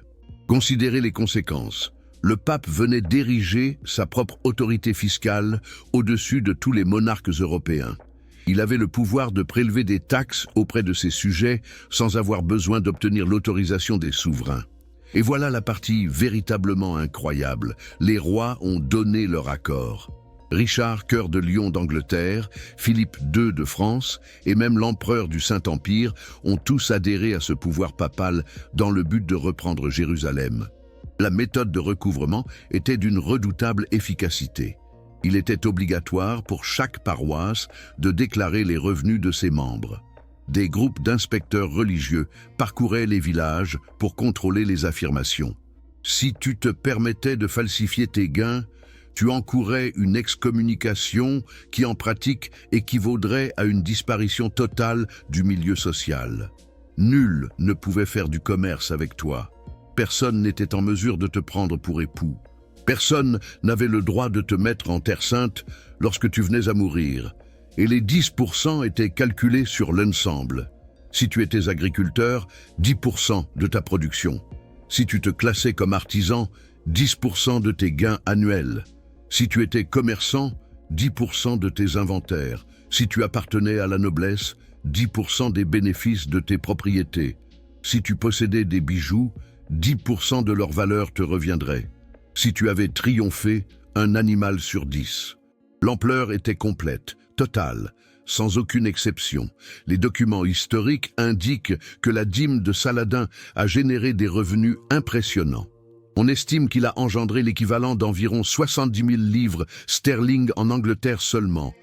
Considérez les conséquences. Le pape venait d'ériger sa propre autorité fiscale au-dessus de tous les monarques européens. Il avait le pouvoir de prélever des taxes auprès de ses sujets sans avoir besoin d'obtenir l'autorisation des souverains. Et voilà la partie véritablement incroyable. Les rois ont donné leur accord. Richard, cœur de lion d'Angleterre, Philippe II de France et même l'empereur du Saint-Empire ont tous adhéré à ce pouvoir papal dans le but de reprendre Jérusalem. La méthode de recouvrement était d'une redoutable efficacité. Il était obligatoire pour chaque paroisse de déclarer les revenus de ses membres. Des groupes d'inspecteurs religieux parcouraient les villages pour contrôler les affirmations. Si tu te permettais de falsifier tes gains, tu encourais une excommunication qui en pratique équivaudrait à une disparition totale du milieu social. Nul ne pouvait faire du commerce avec toi. Personne n'était en mesure de te prendre pour époux. Personne n'avait le droit de te mettre en terre sainte lorsque tu venais à mourir. Et les 10% étaient calculés sur l'ensemble. Si tu étais agriculteur, 10% de ta production. Si tu te classais comme artisan, 10% de tes gains annuels. Si tu étais commerçant, 10% de tes inventaires. Si tu appartenais à la noblesse, 10% des bénéfices de tes propriétés. Si tu possédais des bijoux, 10% de leur valeur te reviendrait. Si tu avais triomphé, un animal sur 10. L'ampleur était complète, totale, sans aucune exception. Les documents historiques indiquent que la dîme de Saladin a généré des revenus impressionnants. On estime qu'il a engendré l'équivalent d'environ 70 000 livres sterling en Angleterre seulement,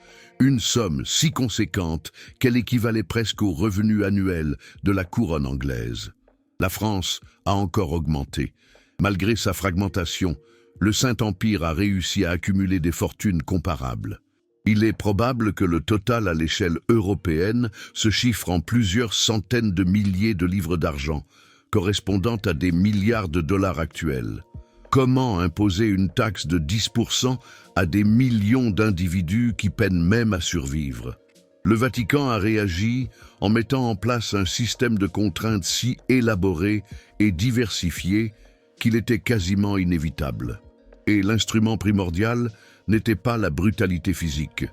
une somme si conséquente qu'elle équivalait presque au revenu annuel de la couronne anglaise. La France a encore augmenté. Malgré sa fragmentation, le Saint-Empire a réussi à accumuler des fortunes comparables. Il est probable que le total à l'échelle européenne se chiffre en plusieurs centaines de milliers de livres d'argent, correspondant à des milliards de dollars actuels. Comment imposer une taxe de 10% à des millions d'individus qui peinent même à survivre? Le Vatican a réagi en mettant en place un système de contraintes si élaboré et diversifié qu'il était quasiment inévitable. Et l'instrument primordial n'était pas la brutalité physique.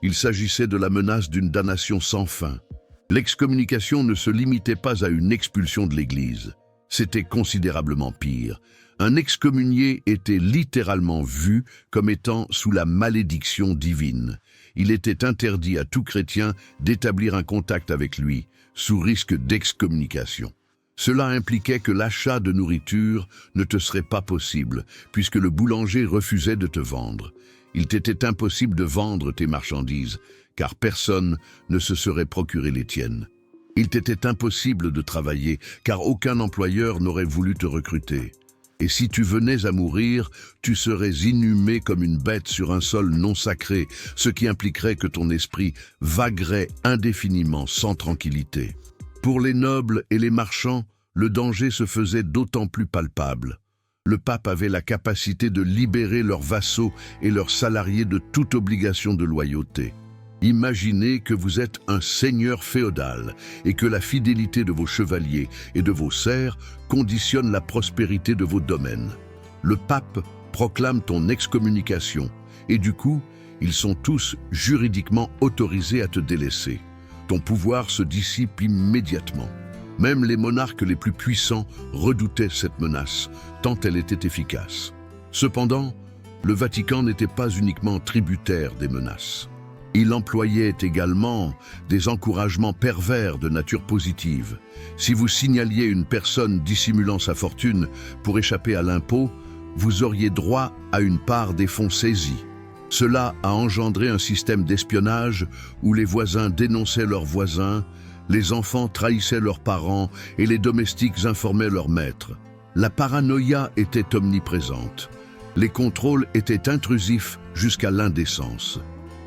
Il s'agissait de la menace d'une damnation sans fin. L'excommunication ne se limitait pas à une expulsion de l'Église. C'était considérablement pire. Un excommunié était littéralement vu comme étant sous la malédiction divine. Il était interdit à tout chrétien d'établir un contact avec lui, sous risque d'excommunication. Cela impliquait que l'achat de nourriture ne te serait pas possible, puisque le boulanger refusait de te vendre. Il t'était impossible de vendre tes marchandises, car personne ne se serait procuré les tiennes. Il t'était impossible de travailler, car aucun employeur n'aurait voulu te recruter. Et si tu venais à mourir, tu serais inhumé comme une bête sur un sol non sacré, ce qui impliquerait que ton esprit vaguerait indéfiniment sans tranquillité. Pour les nobles et les marchands, le danger se faisait d'autant plus palpable. Le pape avait la capacité de libérer leurs vassaux et leurs salariés de toute obligation de loyauté. Imaginez que vous êtes un seigneur féodal et que la fidélité de vos chevaliers et de vos serfs conditionne la prospérité de vos domaines. Le pape proclame ton excommunication et du coup, ils sont tous juridiquement autorisés à te délaisser. Ton pouvoir se dissipe immédiatement. Même les monarques les plus puissants redoutaient cette menace, tant elle était efficace. Cependant, le Vatican n'était pas uniquement tributaire des menaces. Il employait également des encouragements pervers de nature positive. Si vous signaliez une personne dissimulant sa fortune pour échapper à l'impôt, vous auriez droit à une part des fonds saisis. Cela a engendré un système d'espionnage où les voisins dénonçaient leurs voisins, les enfants trahissaient leurs parents et les domestiques informaient leurs maîtres. La paranoïa était omniprésente. Les contrôles étaient intrusifs jusqu'à l'indécence.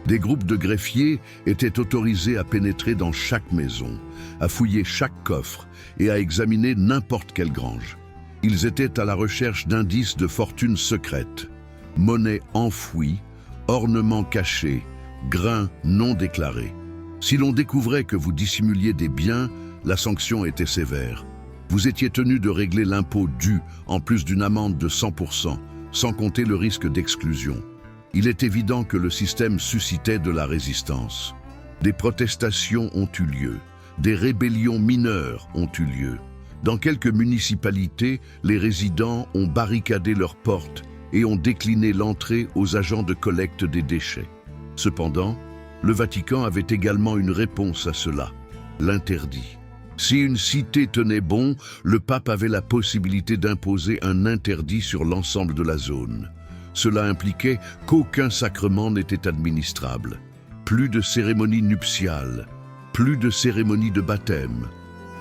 Des groupes de greffiers étaient autorisés à pénétrer dans chaque maison, à fouiller chaque coffre et à examiner n'importe quelle grange. Ils étaient à la recherche d'indices de fortune secrète, monnaie enfouie, ornements cachés, grains non déclarés. Si l'on découvrait que vous dissimuliez des biens, la sanction était sévère. Vous étiez tenu de régler l'impôt dû, en plus d'une amende de 100%, sans compter le risque d'exclusion. Il est évident que le système suscitait de la résistance. Des protestations ont eu lieu, des rébellions mineures ont eu lieu. Dans quelques municipalités, les résidents ont barricadé leurs portes et ont décliné l'entrée aux agents de collecte des déchets. Cependant, le Vatican avait également une réponse à cela, l'interdit. Si une cité tenait bon, le pape avait la possibilité d'imposer un interdit sur l'ensemble de la zone. Cela impliquait qu'aucun sacrement n'était administrable. Plus de cérémonies nuptiales, plus de cérémonies de baptême,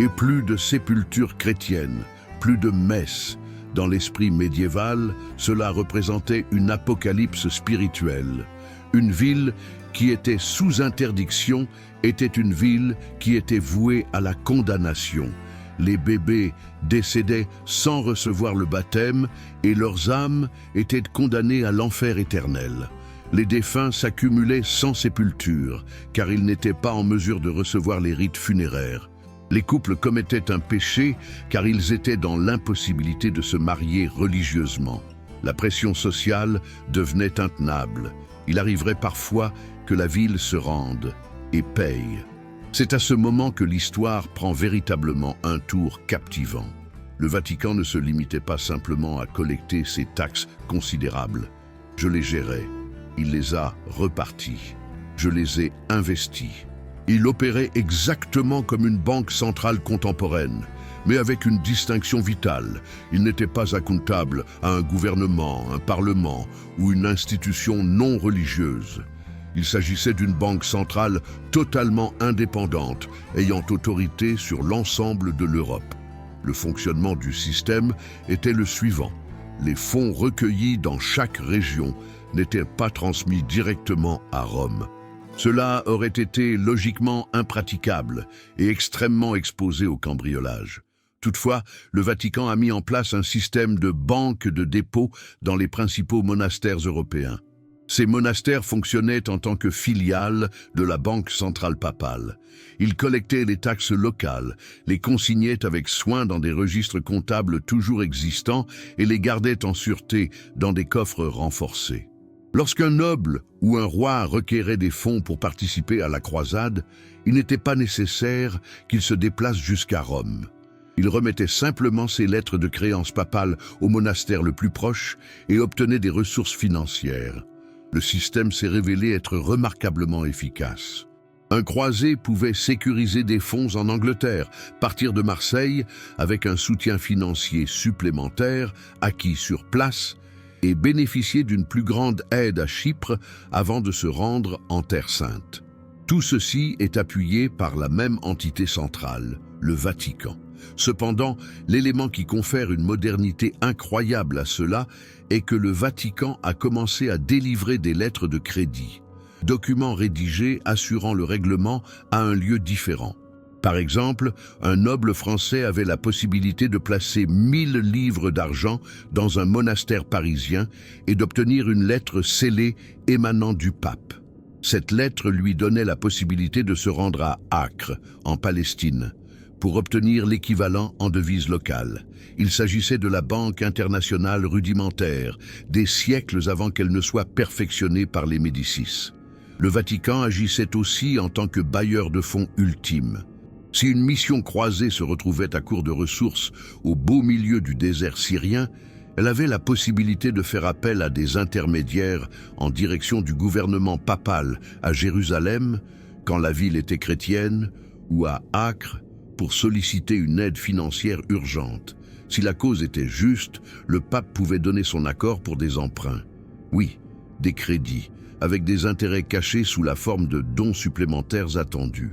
et plus de sépultures chrétiennes, plus de messes. Dans l'esprit médiéval, cela représentait une apocalypse spirituelle. Une ville qui était sous interdiction était une ville qui était vouée à la condamnation. Les bébés décédaient sans recevoir le baptême et leurs âmes étaient condamnées à l'enfer éternel. Les défunts s'accumulaient sans sépulture, car ils n'étaient pas en mesure de recevoir les rites funéraires. Les couples commettaient un péché, car ils étaient dans l'impossibilité de se marier religieusement. La pression sociale devenait intenable. Il arriverait parfois que la ville se rende et paye. C'est à ce moment que l'histoire prend véritablement un tour captivant. Le Vatican ne se limitait pas simplement à collecter ces taxes considérables. Je les gérais. Il les a reparties. Je les ai investies. Il opérait exactement comme une banque centrale contemporaine, mais avec une distinction vitale. Il n'était pas accoutable à un gouvernement, un parlement ou une institution non religieuse. Il s'agissait d'une banque centrale totalement indépendante, ayant autorité sur l'ensemble de l'Europe. Le fonctionnement du système était le suivant. Les fonds recueillis dans chaque région n'étaient pas transmis directement à Rome. Cela aurait été logiquement impraticable et extrêmement exposé au cambriolage. Toutefois, le Vatican a mis en place un système de banques de dépôt dans les principaux monastères européens. Ces monastères fonctionnaient en tant que filiales de la Banque centrale papale. Ils collectaient les taxes locales, les consignaient avec soin dans des registres comptables toujours existants et les gardaient en sûreté dans des coffres renforcés. Lorsqu'un noble ou un roi requérait des fonds pour participer à la croisade, il n'était pas nécessaire qu'il se déplace jusqu'à Rome. Il remettait simplement ses lettres de créance papale au monastère le plus proche et obtenait des ressources financières. Le système s'est révélé être remarquablement efficace. Un croisé pouvait sécuriser des fonds en Angleterre, partir de Marseille avec un soutien financier supplémentaire acquis sur place et bénéficier d'une plus grande aide à Chypre avant de se rendre en Terre Sainte. Tout ceci est appuyé par la même entité centrale, le Vatican. Cependant, l'élément qui confère une modernité incroyable à cela est que le Vatican a commencé à délivrer des lettres de crédit, documents rédigés assurant le règlement à un lieu différent. Par exemple, un noble français avait la possibilité de placer 1000 livres d'argent dans un monastère parisien et d'obtenir une lettre scellée émanant du pape. Cette lettre lui donnait la possibilité de se rendre à Acre, en Palestine, pour obtenir l'équivalent en devise locale. Il s'agissait de la banque internationale rudimentaire, des siècles avant qu'elle ne soit perfectionnée par les Médicis. Le Vatican agissait aussi en tant que bailleur de fonds ultime. Si une mission croisée se retrouvait à court de ressources au beau milieu du désert syrien, elle avait la possibilité de faire appel à des intermédiaires en direction du gouvernement papal à Jérusalem, quand la ville était chrétienne, ou à Acre, pour solliciter une aide financière urgente. Si la cause était juste, le pape pouvait donner son accord pour des emprunts. Oui, des crédits, avec des intérêts cachés sous la forme de dons supplémentaires attendus.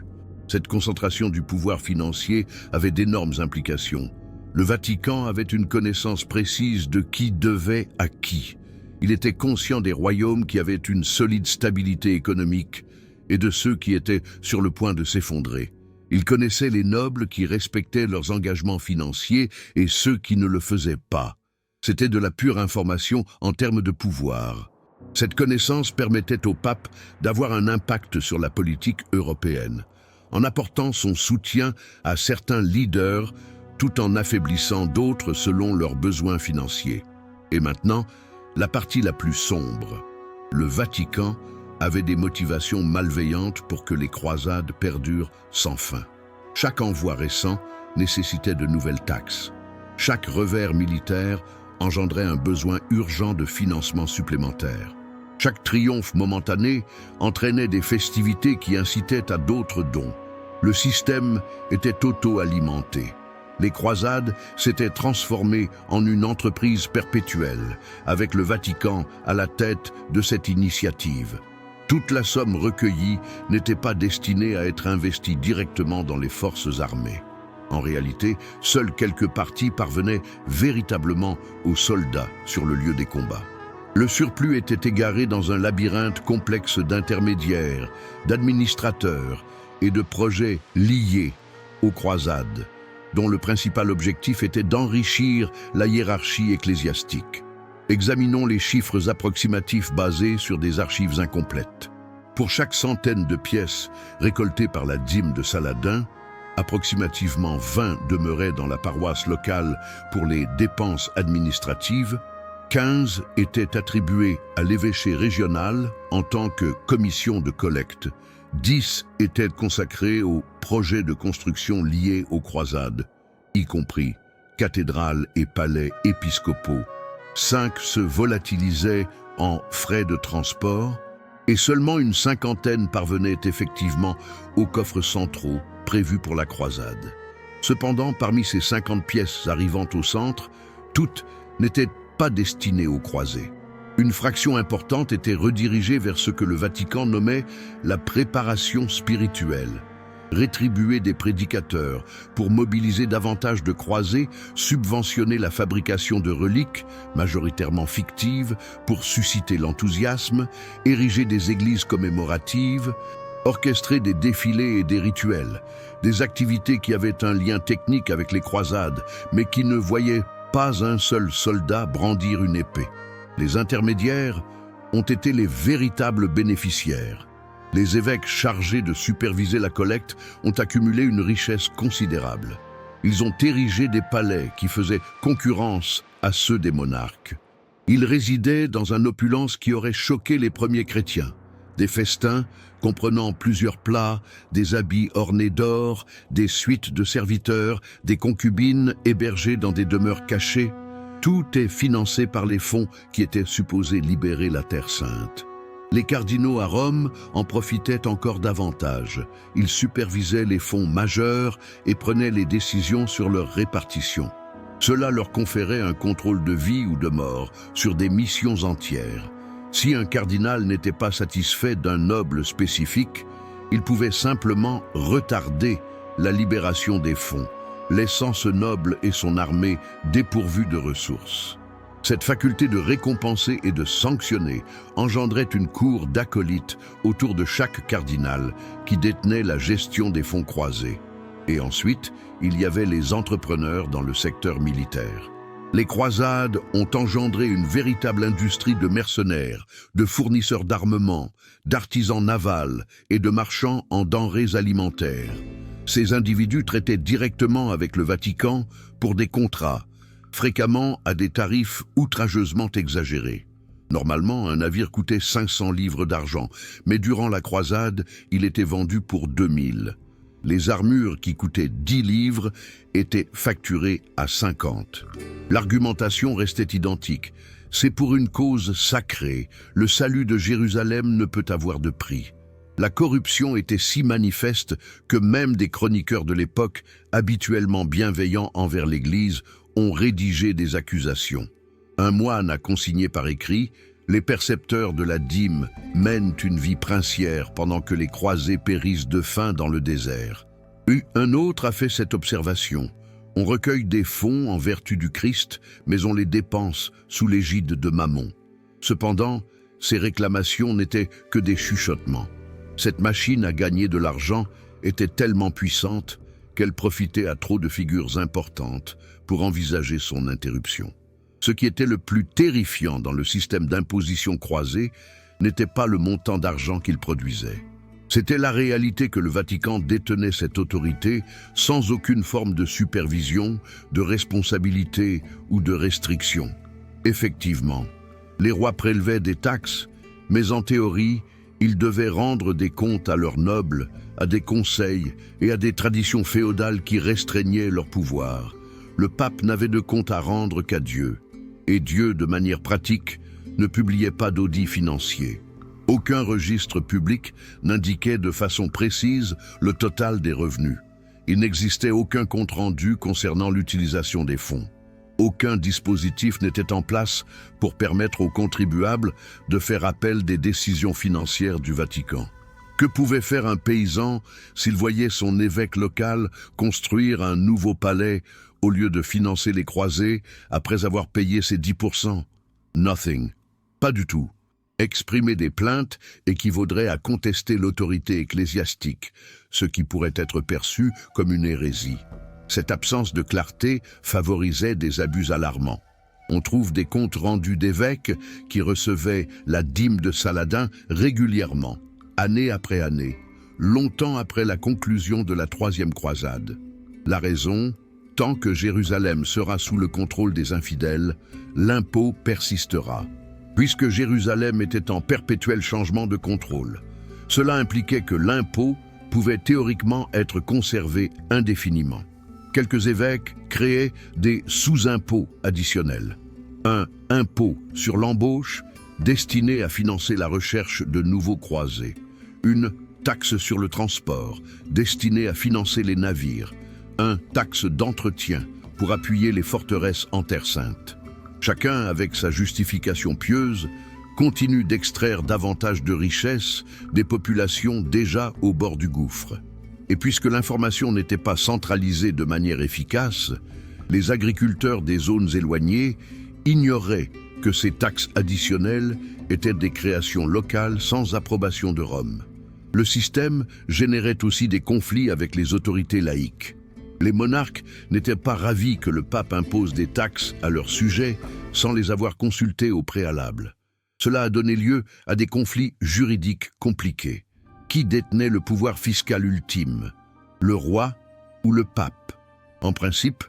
Cette concentration du pouvoir financier avait d'énormes implications. Le Vatican avait une connaissance précise de qui devait à qui. Il était conscient des royaumes qui avaient une solide stabilité économique et de ceux qui étaient sur le point de s'effondrer. Il connaissait les nobles qui respectaient leurs engagements financiers et ceux qui ne le faisaient pas. C'était de la pure information en termes de pouvoir. Cette connaissance permettait au pape d'avoir un impact sur la politique européenne, en apportant son soutien à certains leaders tout en affaiblissant d'autres selon leurs besoins financiers. Et maintenant, la partie la plus sombre. Le Vatican avait des motivations malveillantes pour que les croisades perdurent sans fin. Chaque envoi récent nécessitait de nouvelles taxes. Chaque revers militaire engendrait un besoin urgent de financement supplémentaire. Chaque triomphe momentané entraînait des festivités qui incitaient à d'autres dons. Le système était auto-alimenté. Les croisades s'étaient transformées en une entreprise perpétuelle, avec le Vatican à la tête de cette initiative. Toute la somme recueillie n'était pas destinée à être investie directement dans les forces armées. En réalité, seules quelques parties parvenaient véritablement aux soldats sur le lieu des combats. Le surplus était égaré dans un labyrinthe complexe d'intermédiaires, d'administrateurs et de projets liés aux croisades, dont le principal objectif était d'enrichir la hiérarchie ecclésiastique. Examinons les chiffres approximatifs basés sur des archives incomplètes. Pour chaque centaine de pièces récoltées par la dîme de Saladin, approximativement 20 demeuraient dans la paroisse locale pour les dépenses administratives, 15 étaient attribués à l'évêché régional en tant que commission de collecte, 10 étaient consacrés aux projets de construction liés aux croisades, y compris cathédrales et palais épiscopaux, 5 se volatilisaient en frais de transport, et seulement une cinquantaine parvenaient effectivement aux coffres centraux prévus pour la croisade. Cependant, parmi ces 50 pièces arrivant au centre, toutes n'étaient pas destinées aux croisés. Une fraction importante était redirigée vers ce que le Vatican nommait la préparation spirituelle. Rétribuer des prédicateurs pour mobiliser davantage de croisés, subventionner la fabrication de reliques, majoritairement fictives, pour susciter l'enthousiasme, ériger des églises commémoratives, orchestrer des défilés et des rituels, des activités qui avaient un lien technique avec les croisades, mais qui ne voyaient pas un seul soldat brandir une épée. Les intermédiaires ont été les véritables bénéficiaires. Les évêques chargés de superviser la collecte ont accumulé une richesse considérable. Ils ont érigé des palais qui faisaient concurrence à ceux des monarques. Ils résidaient dans une opulence qui aurait choqué les premiers chrétiens. Des festins comprenant plusieurs plats, des habits ornés d'or, des suites de serviteurs, des concubines hébergées dans des demeures cachées. Tout est financé par les fonds qui étaient supposés libérer la Terre Sainte. Les cardinaux à Rome en profitaient encore davantage. Ils supervisaient les fonds majeurs et prenaient les décisions sur leur répartition. Cela leur conférait un contrôle de vie ou de mort sur des missions entières. Si un cardinal n'était pas satisfait d'un noble spécifique, il pouvait simplement retarder la libération des fonds, laissant ce noble et son armée dépourvus de ressources. Cette faculté de récompenser et de sanctionner engendrait une cour d'acolytes autour de chaque cardinal qui détenait la gestion des fonds croisés. Et ensuite, il y avait les entrepreneurs dans le secteur militaire. Les croisades ont engendré une véritable industrie de mercenaires, de fournisseurs d'armement, d'artisans navals et de marchands en denrées alimentaires. Ces individus traitaient directement avec le Vatican pour des contrats, fréquemment à des tarifs outrageusement exagérés. Normalement, un navire coûtait 500 livres d'argent, mais durant la croisade, il était vendu pour 2000. Les armures qui coûtaient 10 livres étaient facturées à 50. L'argumentation restait identique. C'est pour une cause sacrée. Le salut de Jérusalem ne peut avoir de prix. La corruption était si manifeste que même des chroniqueurs de l'époque, habituellement bienveillants envers l'Église, ont rédigé des accusations. Un moine a consigné par écrit « Les percepteurs de la dîme mènent une vie princière pendant que les croisés périssent de faim dans le désert. » Un autre a fait cette observation. « On recueille des fonds en vertu du Christ, mais on les dépense sous l'égide de Mammon. » Cependant, ces réclamations n'étaient que des chuchotements. Cette machine à gagner de l'argent était tellement puissante qu'elle profitait à trop de figures importantes pour envisager son interruption. Ce qui était le plus terrifiant dans le système d'imposition croisée n'était pas le montant d'argent qu'il produisait. C'était la réalité que le Vatican détenait cette autorité sans aucune forme de supervision, de responsabilité ou de restriction. Effectivement, les rois prélevaient des taxes, mais en théorie, Ils devaient rendre des comptes à leurs nobles, à des conseils et à des traditions féodales qui restreignaient leur pouvoir. Le pape n'avait de compte à rendre qu'à Dieu. Et Dieu, de manière pratique, ne publiait pas d'audit financier. Aucun registre public n'indiquait de façon précise le total des revenus. Il n'existait aucun compte-rendu concernant l'utilisation des fonds. Aucun dispositif n'était en place pour permettre aux contribuables de faire appel des décisions financières du Vatican. Que pouvait faire un paysan s'il voyait son évêque local construire un nouveau palais au lieu de financer les croisés après avoir payé ses 10%? Nothing. Pas du tout. Exprimer des plaintes équivaudrait à contester l'autorité ecclésiastique, ce qui pourrait être perçu comme une hérésie. Cette absence de clarté favorisait des abus alarmants. On trouve des comptes rendus d'évêques qui recevaient la dîme de Saladin régulièrement, année après année, longtemps après la conclusion de la troisième croisade. La raison, tant que Jérusalem sera sous le contrôle des infidèles, l'impôt persistera. Puisque Jérusalem était en perpétuel changement de contrôle, cela impliquait que l'impôt pouvait théoriquement être conservé indéfiniment. Quelques évêques créaient des sous-impôts additionnels. Un impôt sur l'embauche destiné à financer la recherche de nouveaux croisés. Une taxe sur le transport destinée à financer les navires. Un taxe d'entretien pour appuyer les forteresses en Terre Sainte. Chacun, avec sa justification pieuse, continue d'extraire davantage de richesses des populations déjà au bord du gouffre. Et puisque l'information n'était pas centralisée de manière efficace, les agriculteurs des zones éloignées ignoraient que ces taxes additionnelles étaient des créations locales sans approbation de Rome. Le système générait aussi des conflits avec les autorités laïques. Les monarques n'étaient pas ravis que le pape impose des taxes à leur sujet sans les avoir consultés au préalable. Cela a donné lieu à des conflits juridiques compliqués. Qui détenait le pouvoir fiscal ultime? Le roi ou le pape? En principe,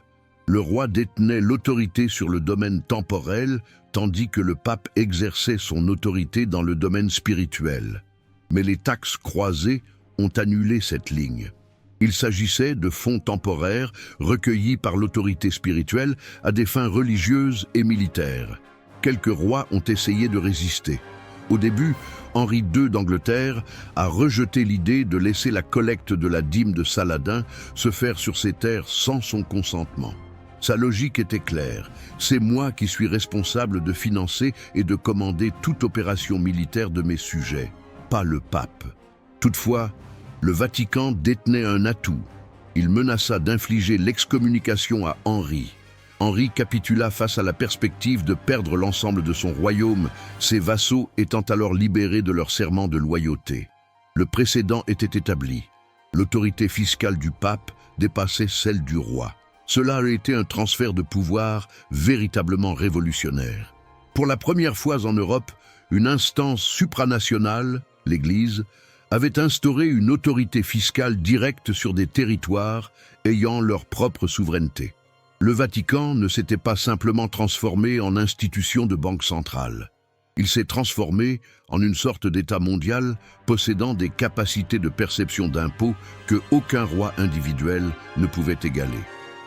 le roi détenait l'autorité sur le domaine temporel, tandis que le pape exerçait son autorité dans le domaine spirituel. Mais les taxes croisées ont annulé cette ligne. Il s'agissait de fonds temporaires recueillis par l'autorité spirituelle à des fins religieuses et militaires. Quelques rois ont essayé de résister. Au début, Henri II d'Angleterre a rejeté l'idée de laisser la collecte de la dîme de Saladin se faire sur ses terres sans son consentement. Sa logique était claire. C'est moi qui suis responsable de financer et de commander toute opération militaire de mes sujets, pas le pape. Toutefois, le Vatican détenait un atout. Il menaça d'infliger l'excommunication à Henri. Henri capitula face à la perspective de perdre l'ensemble de son royaume, ses vassaux étant alors libérés de leur serment de loyauté. Le précédent était établi. L'autorité fiscale du pape dépassait celle du roi. Cela a été un transfert de pouvoir véritablement révolutionnaire. Pour la première fois en Europe, une instance supranationale, l'Église, avait instauré une autorité fiscale directe sur des territoires ayant leur propre souveraineté. Le Vatican ne s'était pas simplement transformé en institution de banque centrale. Il s'est transformé en une sorte d'État mondial possédant des capacités de perception d'impôts que aucun roi individuel ne pouvait égaler.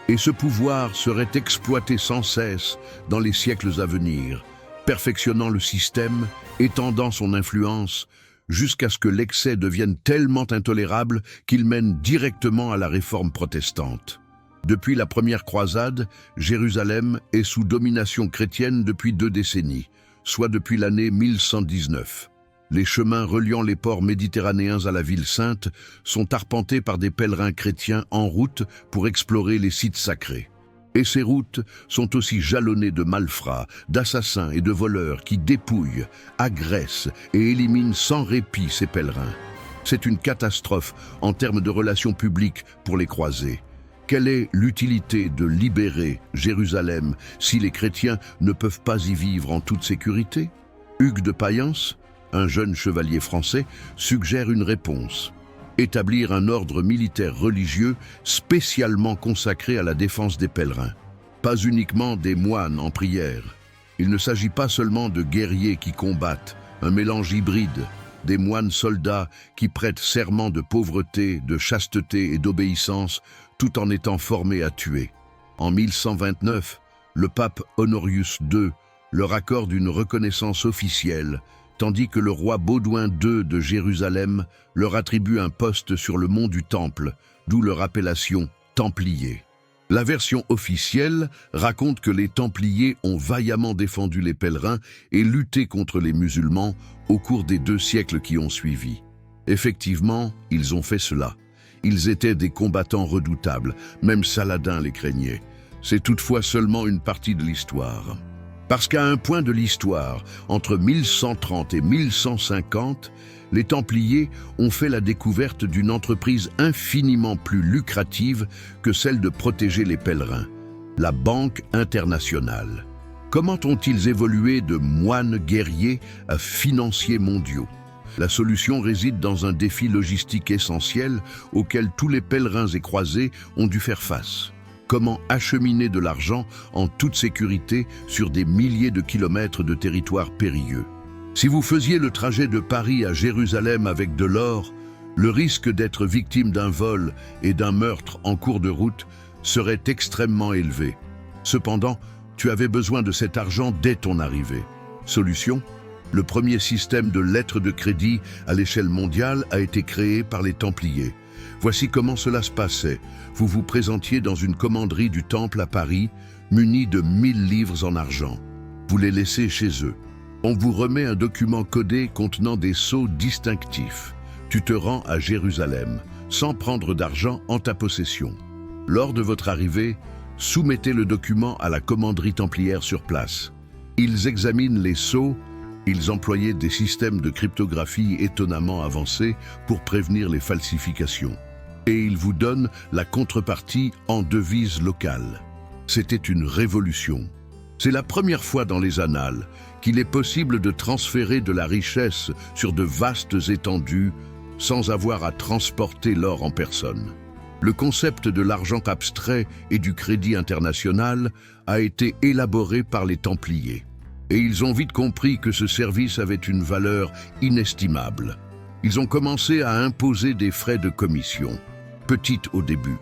Et ce pouvoir serait exploité sans cesse dans les siècles à venir, perfectionnant le système, étendant son influence, jusqu'à ce que l'excès devienne tellement intolérable qu'il mène directement à la réforme protestante. Depuis la première croisade, Jérusalem est sous domination chrétienne depuis 2 décennies, soit depuis l'année 1119. Les chemins reliant les ports méditerranéens à la ville sainte sont arpentés par des pèlerins chrétiens en route pour explorer les sites sacrés. Et ces routes sont aussi jalonnées de malfrats, d'assassins et de voleurs qui dépouillent, agressent et éliminent sans répit ces pèlerins. C'est une catastrophe en termes de relations publiques pour les croisés. Quelle est l'utilité de libérer Jérusalem si les chrétiens ne peuvent pas y vivre en toute sécurité? Hugues de Payens, un jeune chevalier français, suggère une réponse. Établir un ordre militaire religieux spécialement consacré à la défense des pèlerins. Pas uniquement des moines en prière. Il ne s'agit pas seulement de guerriers qui combattent, un mélange hybride, des moines soldats qui prêtent serment de pauvreté, de chasteté et d'obéissance, tout en étant formés à tuer. En 1129, le pape Honorius II leur accorde une reconnaissance officielle, tandis que le roi Baudouin II de Jérusalem leur attribue un poste sur le mont du Temple, d'où leur appellation Templiers. La version officielle raconte que les Templiers ont vaillamment défendu les pèlerins et lutté contre les musulmans au cours des 2 siècles qui ont suivi. Effectivement, ils ont fait cela. Ils étaient des combattants redoutables, même Saladin les craignait. C'est toutefois seulement une partie de l'histoire. Parce qu'à un point de l'histoire, entre 1130 et 1150, les Templiers ont fait la découverte d'une entreprise infiniment plus lucrative que celle de protéger les pèlerins, la Banque internationale. Comment ont-ils évolué de moines guerriers à financiers mondiaux? La solution réside dans un défi logistique essentiel auquel tous les pèlerins et croisés ont dû faire face. Comment acheminer de l'argent en toute sécurité sur des milliers de kilomètres de territoires périlleux? Si vous faisiez le trajet de Paris à Jérusalem avec de l'or, le risque d'être victime d'un vol et d'un meurtre en cours de route serait extrêmement élevé. Cependant, tu avais besoin de cet argent dès ton arrivée. Solution? Le premier système de lettres de crédit à l'échelle mondiale a été créé par les Templiers. Voici comment cela se passait. Vous vous présentiez dans une commanderie du Temple à Paris, muni de 1000 livres en argent. Vous les laissez chez eux. On vous remet un document codé contenant des sceaux distinctifs. Tu te rends à Jérusalem, sans prendre d'argent en ta possession. Lors de votre arrivée, soumettez le document à la commanderie templière sur place. Ils examinent les sceaux. Ils employaient des systèmes de cryptographie étonnamment avancés pour prévenir les falsifications. Et ils vous donnent la contrepartie en devise locale. C'était une révolution. C'est la première fois dans les annales qu'il est possible de transférer de la richesse sur de vastes étendues sans avoir à transporter l'or en personne. Le concept de l'argent abstrait et du crédit international a été élaboré par les Templiers. Et ils ont vite compris que ce service avait une valeur inestimable. Ils ont commencé à imposer des frais de commission, petites au début.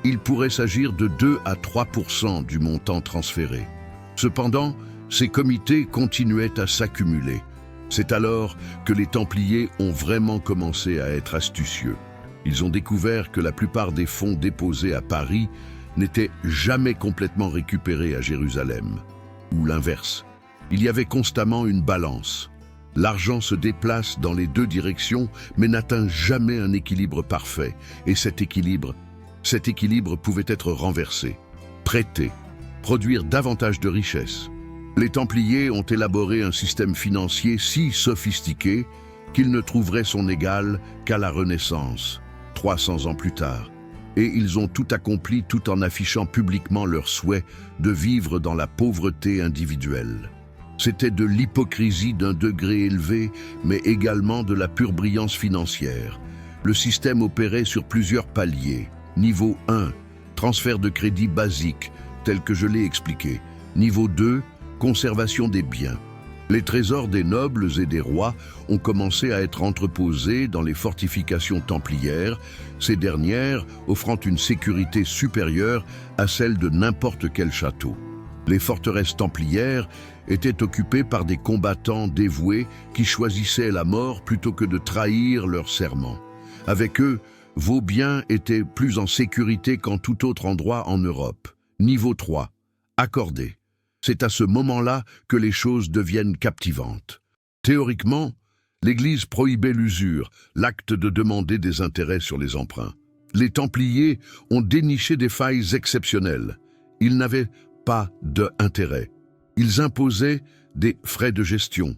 Il pourrait s'agir de 2 à 3% du montant transféré. Cependant, ces comités continuaient à s'accumuler. C'est alors que les Templiers ont vraiment commencé à être astucieux. Ils ont découvert que la plupart des fonds déposés à Paris n'étaient jamais complètement récupérés à Jérusalem, ou l'inverse. Il y avait constamment une balance. L'argent se déplace dans les 2 directions, mais n'atteint jamais un équilibre parfait. Et cet équilibre pouvait être renversé, prêté, produire davantage de richesses. Les Templiers ont élaboré un système financier si sophistiqué qu'il ne trouverait son égal qu'à la Renaissance, 300 ans plus tard. Et ils ont tout accompli tout en affichant publiquement leur souhait de vivre dans la pauvreté individuelle. C'était de l'hypocrisie d'un degré élevé, mais également de la pure brillance financière. Le système opérait sur plusieurs paliers. Niveau 1, transfert de crédit basique, tel que je l'ai expliqué. Niveau 2, conservation des biens. Les trésors des nobles et des rois ont commencé à être entreposés dans les fortifications templières, ces dernières offrant une sécurité supérieure à celle de n'importe quel château. Les forteresses templières étaient occupées par des combattants dévoués qui choisissaient la mort plutôt que de trahir leur serment. Avec eux, vos biens étaient plus en sécurité qu'en tout autre endroit en Europe. Niveau 3, accordé. C'est à ce moment-là que les choses deviennent captivantes. Théoriquement, l'Église prohibait l'usure, l'acte de demander des intérêts sur les emprunts. Les Templiers ont déniché des failles exceptionnelles. Ils n'avaient pas d'intérêt. Ils imposaient des frais de gestion,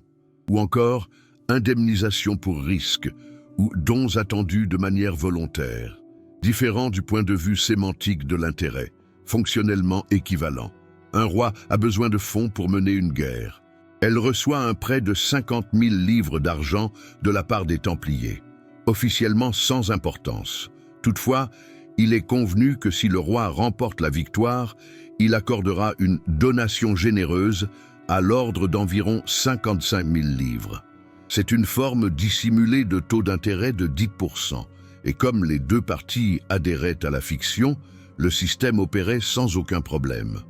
ou encore indemnisation pour risque, ou dons attendus de manière volontaire, différents du point de vue sémantique de l'intérêt, fonctionnellement équivalent. Un roi a besoin de fonds pour mener une guerre. Elle reçoit un prêt de 50 000 livres d'argent de la part des Templiers, officiellement sans importance. Toutefois, il est convenu que si le roi remporte la victoire, il accordera une donation généreuse à l'ordre d'environ 55 000 livres. C'est une forme dissimulée de taux d'intérêt de 10%. Et comme les deux parties adhéraient à la fiction, le système opérait sans aucun problème.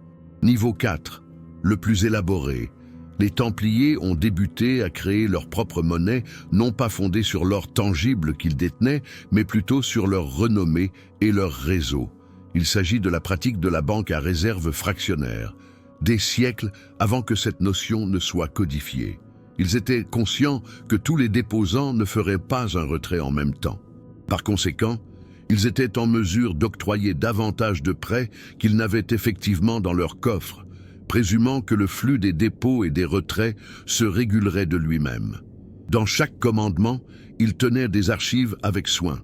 Niveau 4, le plus élaboré. Les Templiers ont débuté à créer leur propre monnaie, non pas fondée sur l'or tangible qu'ils détenaient, mais plutôt sur leur renommée et leur réseau. Il s'agit de la pratique de la banque à réserve fractionnaire, des siècles avant que cette notion ne soit codifiée. Ils étaient conscients que tous les déposants ne feraient pas un retrait en même temps. Par conséquent, ils étaient en mesure d'octroyer davantage de prêts qu'ils n'avaient effectivement dans leur coffre, présumant que le flux des dépôts et des retraits se régulerait de lui-même. Dans chaque commandement, ils tenaient des archives avec soin,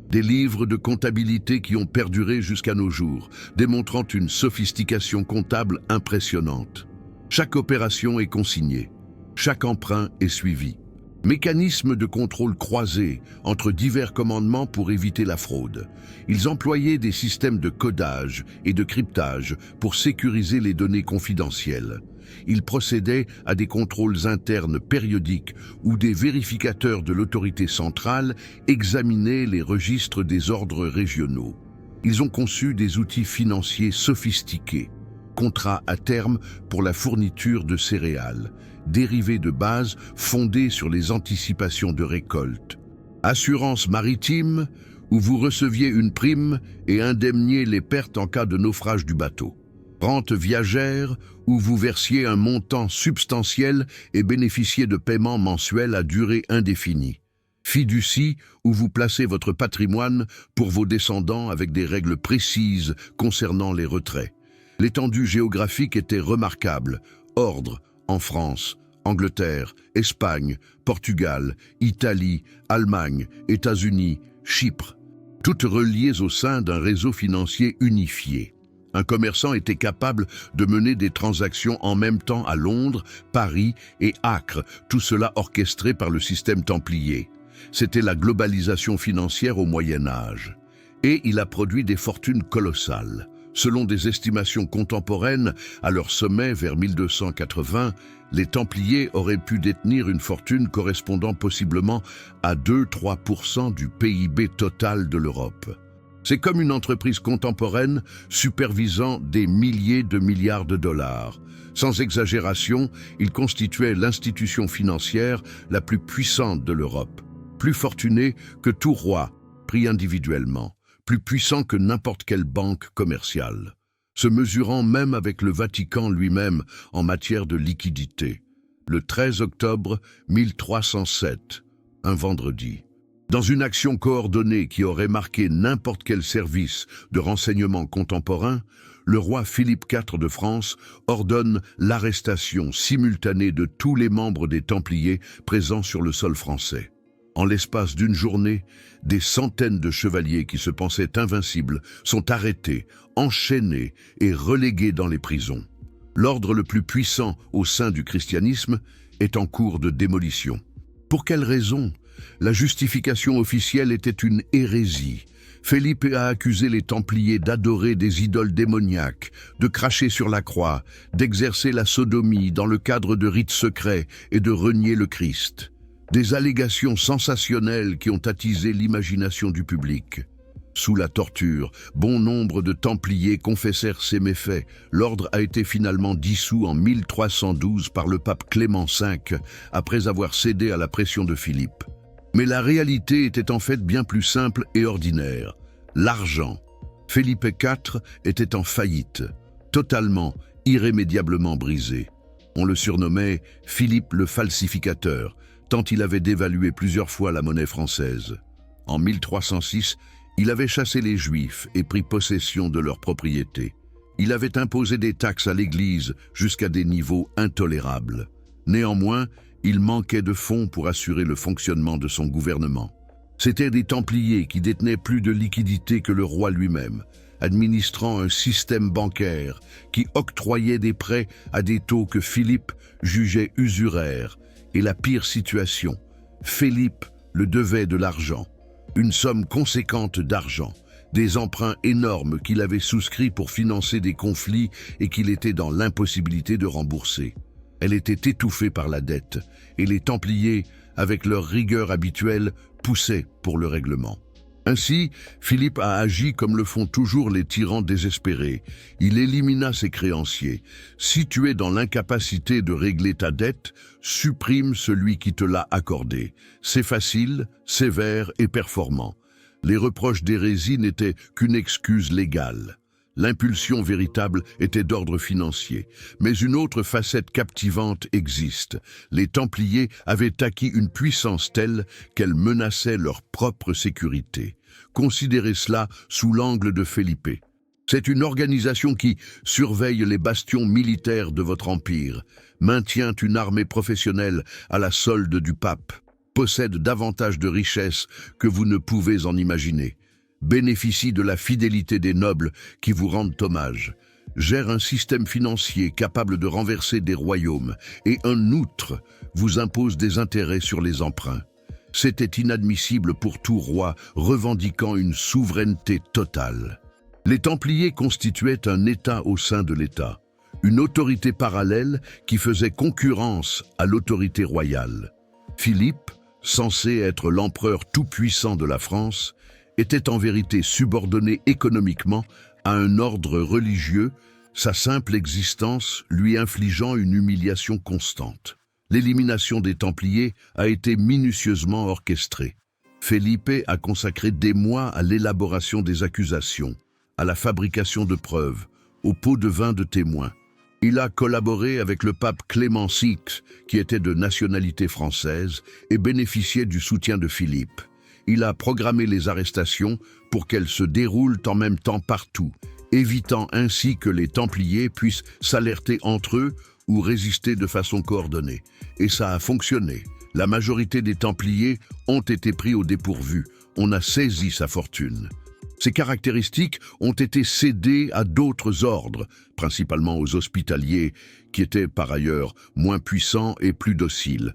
des livres de comptabilité qui ont perduré jusqu'à nos jours, démontrant une sophistication comptable impressionnante. Chaque opération est consignée, chaque emprunt est suivi. Mécanisme de contrôle croisé entre divers commandements pour éviter la fraude. Ils employaient des systèmes de codage et de cryptage pour sécuriser les données confidentielles. Ils procédaient à des contrôles internes périodiques où des vérificateurs de l'autorité centrale examinaient les registres des ordres régionaux. Ils ont conçu des outils financiers sophistiqués, contrats à terme pour la fourniture de céréales, dérivés de base fondés sur les anticipations de récolte. Assurance maritime, où vous receviez une prime et indemniez les pertes en cas de naufrage du bateau. Rente viagère, où vous versiez un montant substantiel et bénéficiez de paiements mensuels à durée indéfinie. Fiducie, où vous placez votre patrimoine pour vos descendants avec des règles précises concernant les retraits. L'étendue géographique était remarquable. Ordre, en France, Angleterre, Espagne, Portugal, Italie, Allemagne, États-Unis, Chypre, toutes reliées au sein d'un réseau financier unifié. Un commerçant était capable de mener des transactions en même temps à Londres, Paris et Acre, tout cela orchestré par le système templier. C'était la globalisation financière au Moyen Âge. Et il a produit des fortunes colossales. Selon des estimations contemporaines, à leur sommet vers 1280, les Templiers auraient pu détenir une fortune correspondant possiblement à 2-3% du PIB total de l'Europe. C'est comme une entreprise contemporaine supervisant des milliers de milliards de dollars. Sans exagération, ils constituaient l'institution financière la plus puissante de l'Europe, plus fortunée que tout roi, pris individuellement, plus puissant que n'importe quelle banque commerciale, se mesurant même avec le Vatican lui-même en matière de liquidité. Le 13 octobre 1307, un vendredi. Dans une action coordonnée qui aurait marqué n'importe quel service de renseignement contemporain, le roi Philippe IV de France ordonne l'arrestation simultanée de tous les membres des Templiers présents sur le sol français. En l'espace d'une journée, des centaines de chevaliers qui se pensaient invincibles sont arrêtés, enchaînés et relégués dans les prisons. L'ordre le plus puissant au sein du christianisme est en cours de démolition. Pour quelle raison ? La justification officielle était une hérésie. Philippe a accusé les Templiers d'adorer des idoles démoniaques, de cracher sur la croix, d'exercer la sodomie dans le cadre de rites secrets et de renier le Christ. Des allégations sensationnelles qui ont attisé l'imagination du public. Sous la torture, bon nombre de Templiers confessèrent ces méfaits. L'ordre a été finalement dissous en 1312 par le pape Clément V, après avoir cédé à la pression de Philippe. Mais la réalité était en fait bien plus simple et ordinaire. L'argent. Philippe IV était en faillite, totalement, irrémédiablement brisé. On le surnommait Philippe le falsificateur, tant il avait dévalué plusieurs fois la monnaie française. En 1306, il avait chassé les Juifs et pris possession de leurs propriétés. Il avait imposé des taxes à l'Église jusqu'à des niveaux intolérables. Néanmoins, il manquait de fonds pour assurer le fonctionnement de son gouvernement. C'étaient des Templiers qui détenaient plus de liquidités que le roi lui-même, administrant un système bancaire qui octroyait des prêts à des taux que Philippe jugeait usuraires. Et la pire situation, Philippe le devait de l'argent, une somme conséquente d'argent, des emprunts énormes qu'il avait souscrits pour financer des conflits et qu'il était dans l'impossibilité de rembourser. Elle était étouffée par la dette, et les Templiers avec leur rigueur habituelle, poussaient pour le règlement. Ainsi, Philippe a agi comme le font toujours les tyrans désespérés. Il élimina ses créanciers. Si tu es dans l'incapacité de régler ta dette, supprime celui qui te l'a accordée. C'est facile, sévère et performant. Les reproches d'hérésie n'étaient qu'une excuse légale. L'impulsion véritable était d'ordre financier. Mais une autre facette captivante existe. Les Templiers avaient acquis une puissance telle qu'elle menaçait leur propre sécurité. Considérez cela sous l'angle de Felipe. C'est une organisation qui surveille les bastions militaires de votre empire, maintient une armée professionnelle à la solde du pape, possède davantage de richesses que vous ne pouvez en imaginer, bénéficie de la fidélité des nobles qui vous rendent hommage, gère un système financier capable de renverser des royaumes et, en outre, vous impose des intérêts sur les emprunts. C'était inadmissible pour tout roi revendiquant une souveraineté totale. Les Templiers constituaient un État au sein de l'État, une autorité parallèle qui faisait concurrence à l'autorité royale. Philippe, censé être l'empereur tout-puissant de la France, était en vérité subordonné économiquement à un ordre religieux, sa simple existence lui infligeant une humiliation constante. L'élimination des Templiers a été minutieusement orchestrée. Felipe a consacré des mois à l'élaboration des accusations, à la fabrication de preuves, au pot de vin de témoins. Il a collaboré avec le pape Clément VI, qui était de nationalité française et bénéficiait du soutien de Philippe. Il a programmé les arrestations pour qu'elles se déroulent en même temps partout, évitant ainsi que les Templiers puissent s'alerter entre eux ou résister de façon coordonnée. Et ça a fonctionné. La majorité des Templiers ont été pris au dépourvu. On a saisi sa fortune. Ces caractéristiques ont été cédées à d'autres ordres, principalement aux hospitaliers, qui étaient par ailleurs moins puissants et plus dociles.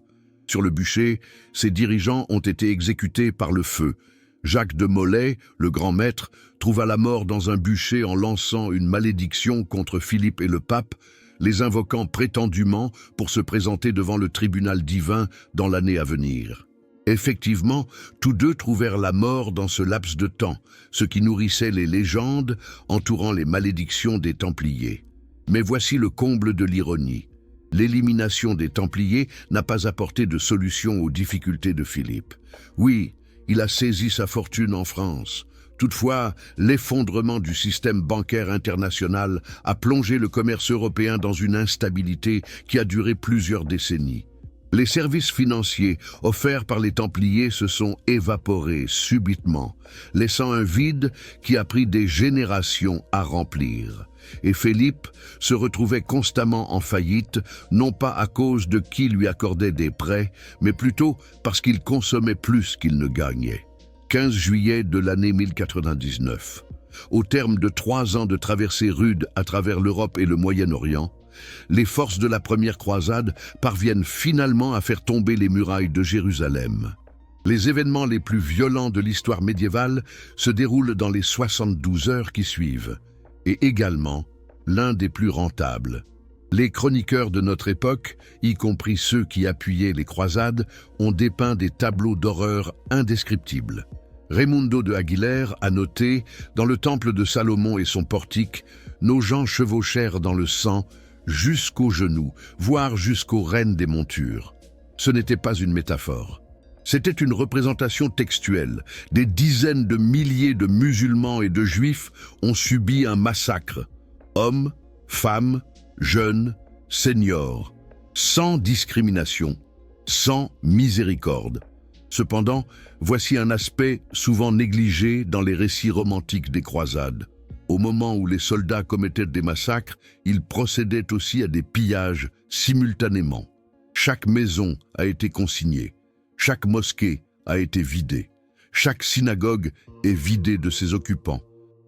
Sur le bûcher, ces dirigeants ont été exécutés par le feu. Jacques de Molay, le grand maître, trouva la mort dans un bûcher en lançant une malédiction contre Philippe et le pape, les invoquant prétendument pour se présenter devant le tribunal divin dans l'année à venir. Effectivement, tous deux trouvèrent la mort dans ce laps de temps, ce qui nourrissait les légendes entourant les malédictions des Templiers. Mais voici le comble de l'ironie. L'élimination des Templiers n'a pas apporté de solution aux difficultés de Philippe. Oui, il a saisi sa fortune en France. Toutefois, l'effondrement du système bancaire international a plongé le commerce européen dans une instabilité qui a duré plusieurs décennies. Les services financiers offerts par les Templiers se sont évaporés subitement, laissant un vide qui a pris des générations à remplir. Et Philippe se retrouvait constamment en faillite, non pas à cause de qui lui accordait des prêts, mais plutôt parce qu'il consommait plus qu'il ne gagnait. 15 juillet de l'année 1099. Au terme de 3 ans de traversée rude à travers l'Europe et le Moyen-Orient, les forces de la première croisade parviennent finalement à faire tomber les murailles de Jérusalem. Les événements les plus violents de l'histoire médiévale se déroulent dans les 72 heures qui suivent, et également l'un des plus rentables. Les chroniqueurs de notre époque, y compris ceux qui appuyaient les croisades, ont dépeint des tableaux d'horreur indescriptibles. Raimundo de Aguilera a noté, dans le temple de Salomon et son portique, nos gens chevauchèrent dans le sang jusqu'aux genoux, voire jusqu'aux rênes des montures. Ce n'était pas une métaphore. C'était une représentation textuelle. Des dizaines de milliers de musulmans et de juifs ont subi un massacre. Hommes, femmes, jeunes, seniors, sans discrimination, sans miséricorde. Cependant, voici un aspect souvent négligé dans les récits romantiques des croisades. Au moment où les soldats commettaient des massacres, ils procédaient aussi à des pillages simultanément. Chaque maison a été consignée, chaque mosquée a été vidée, chaque synagogue est vidée de ses occupants.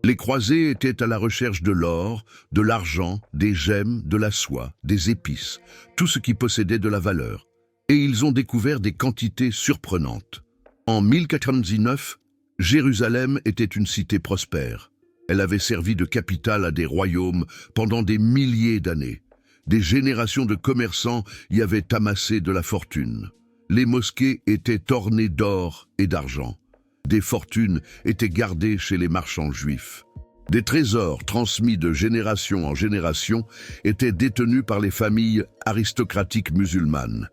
Les croisés étaient à la recherche de l'or, de l'argent, des gemmes, de la soie, des épices, tout ce qui possédait de la valeur. Et ils ont découvert des quantités surprenantes. En 1099, Jérusalem était une cité prospère. Elle avait servi de capitale à des royaumes pendant des milliers d'années. Des générations de commerçants y avaient amassé de la fortune. Les mosquées étaient ornées d'or et d'argent. Des fortunes étaient gardées chez les marchands juifs. Des trésors transmis de génération en génération étaient détenus par les familles aristocratiques musulmanes.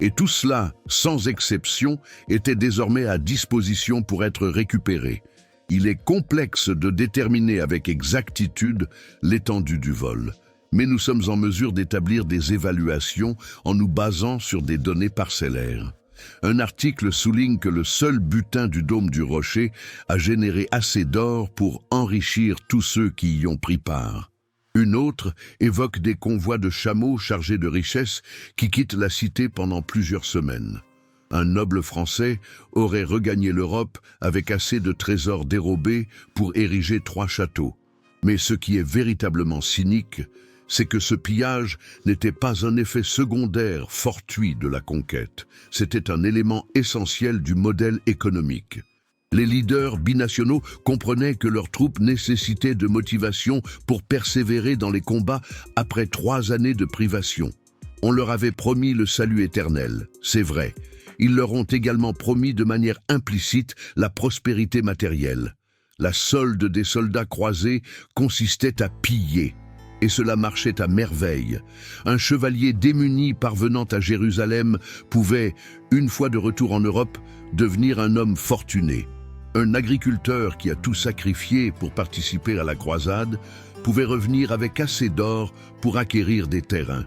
Et tout cela, sans exception, était désormais à disposition pour être récupéré. Il est complexe de déterminer avec exactitude l'étendue du vol, mais nous sommes en mesure d'établir des évaluations en nous basant sur des données parcellaires. Un article souligne que le seul butin du dôme du rocher a généré assez d'or pour enrichir tous ceux qui y ont pris part. Une autre évoque des convois de chameaux chargés de richesses qui quittent la cité pendant plusieurs semaines. Un noble français aurait regagné l'Europe avec assez de trésors dérobés pour ériger 3 châteaux. Mais ce qui est véritablement cynique, c'est que ce pillage n'était pas un effet secondaire fortuit de la conquête. C'était un élément essentiel du modèle économique. Les leaders binationaux comprenaient que leurs troupes nécessitaient de motivation pour persévérer dans les combats après 3 années de privation. On leur avait promis le salut éternel, c'est vrai. Ils leur ont également promis de manière implicite la prospérité matérielle. La solde des soldats croisés consistait à piller. Et cela marchait à merveille. Un chevalier démuni parvenant à Jérusalem pouvait, une fois de retour en Europe, devenir un homme fortuné. Un agriculteur qui a tout sacrifié pour participer à la croisade pouvait revenir avec assez d'or pour acquérir des terrains.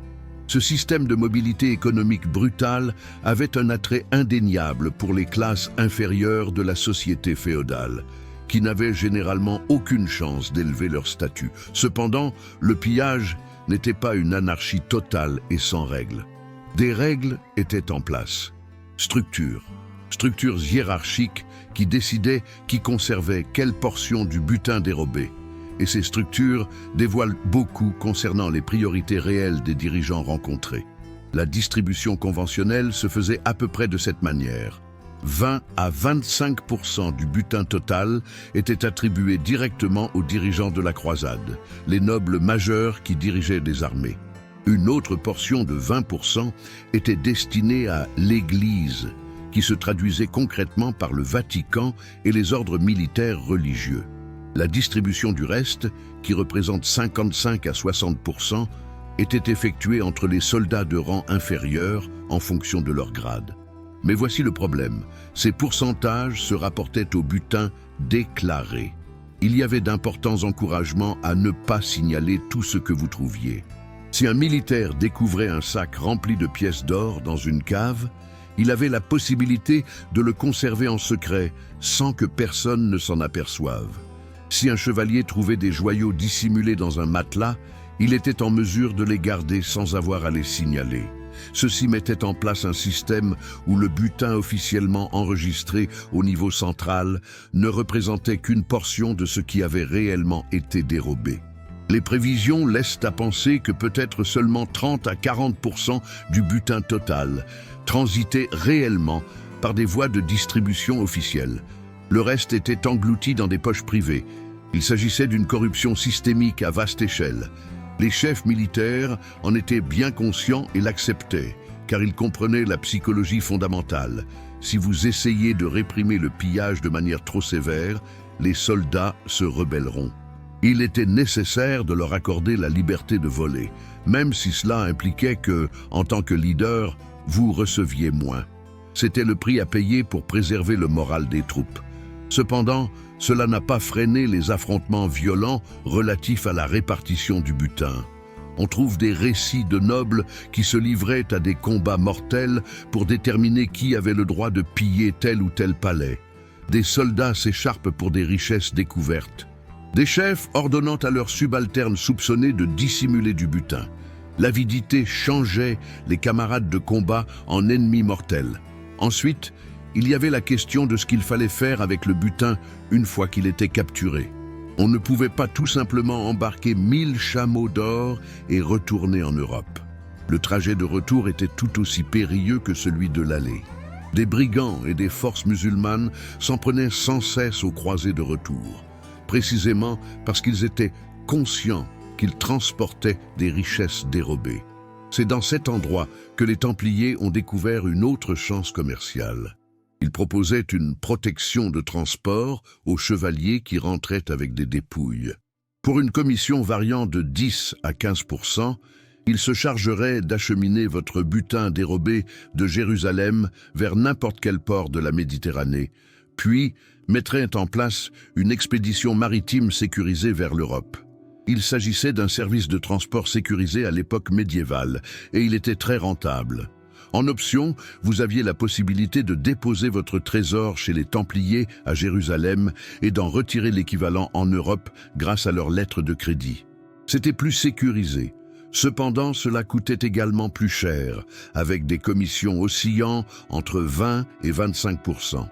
Ce système de mobilité économique brutale avait un attrait indéniable pour les classes inférieures de la société féodale, qui n'avaient généralement aucune chance d'élever leur statut. Cependant, le pillage n'était pas une anarchie totale et sans règles. Des règles étaient en place. Structures hiérarchiques qui décidaient qui conservait quelle portion du butin dérobé. Et ces structures dévoilent beaucoup concernant les priorités réelles des dirigeants rencontrés. La distribution conventionnelle se faisait à peu près de cette manière. 20 à 25% du butin total était attribué directement aux dirigeants de la croisade, les nobles majeurs qui dirigeaient des armées. Une autre portion de 20% était destinée à l'Église, qui se traduisait concrètement par le Vatican et les ordres militaires religieux. La distribution du reste, qui représente 55 à 60%, était effectuée entre les soldats de rang inférieur en fonction de leur grade. Mais voici le problème, ces pourcentages se rapportaient au butin déclaré. Il y avait d'importants encouragements à ne pas signaler tout ce que vous trouviez. Si un militaire découvrait un sac rempli de pièces d'or dans une cave, il avait la possibilité de le conserver en secret sans que personne ne s'en aperçoive. Si un chevalier trouvait des joyaux dissimulés dans un matelas, il était en mesure de les garder sans avoir à les signaler. Ceci mettait en place un système où le butin officiellement enregistré au niveau central ne représentait qu'une portion de ce qui avait réellement été dérobé. Les prévisions laissent à penser que peut-être seulement 30 à 40% du butin total transitait réellement par des voies de distribution officielles. Le reste était englouti dans des poches privées. Il s'agissait d'une corruption systémique à vaste échelle. Les chefs militaires en étaient bien conscients et l'acceptaient, car ils comprenaient la psychologie fondamentale. Si vous essayez de réprimer le pillage de manière trop sévère, les soldats se rebelleront. Il était nécessaire de leur accorder la liberté de voler, même si cela impliquait que, en tant que leader, vous receviez moins. C'était le prix à payer pour préserver le moral des troupes. Cependant, cela n'a pas freiné les affrontements violents relatifs à la répartition du butin. On trouve des récits de nobles qui se livraient à des combats mortels pour déterminer qui avait le droit de piller tel ou tel palais. Des soldats s'écharpent pour des richesses découvertes. Des chefs ordonnant à leurs subalternes soupçonnés de dissimuler du butin. L'avidité changeait les camarades de combat en ennemis mortels. Ensuite, il y avait la question de ce qu'il fallait faire avec le butin une fois qu'il était capturé. On ne pouvait pas tout simplement embarquer 1000 chameaux d'or et retourner en Europe. Le trajet de retour était tout aussi périlleux que celui de l'aller. Des brigands et des forces musulmanes s'en prenaient sans cesse aux croisées de retour, précisément parce qu'ils étaient conscients qu'ils transportaient des richesses dérobées. C'est dans cet endroit que les Templiers ont découvert une autre chance commerciale. Ils proposaient une protection de transport aux chevaliers qui rentraient avec des dépouilles. Pour une commission variant de 10 à 15%, ils se chargeraient d'acheminer votre butin dérobé de Jérusalem vers n'importe quel port de la Méditerranée, puis mettraient en place une expédition maritime sécurisée vers l'Europe. Il s'agissait d'un service de transport sécurisé à l'époque médiévale, et il était très rentable. En option, vous aviez la possibilité de déposer votre trésor chez les Templiers à Jérusalem et d'en retirer l'équivalent en Europe grâce à leurs lettres de crédit. C'était plus sécurisé. Cependant, cela coûtait également plus cher, avec des commissions oscillant entre 20 et 25%.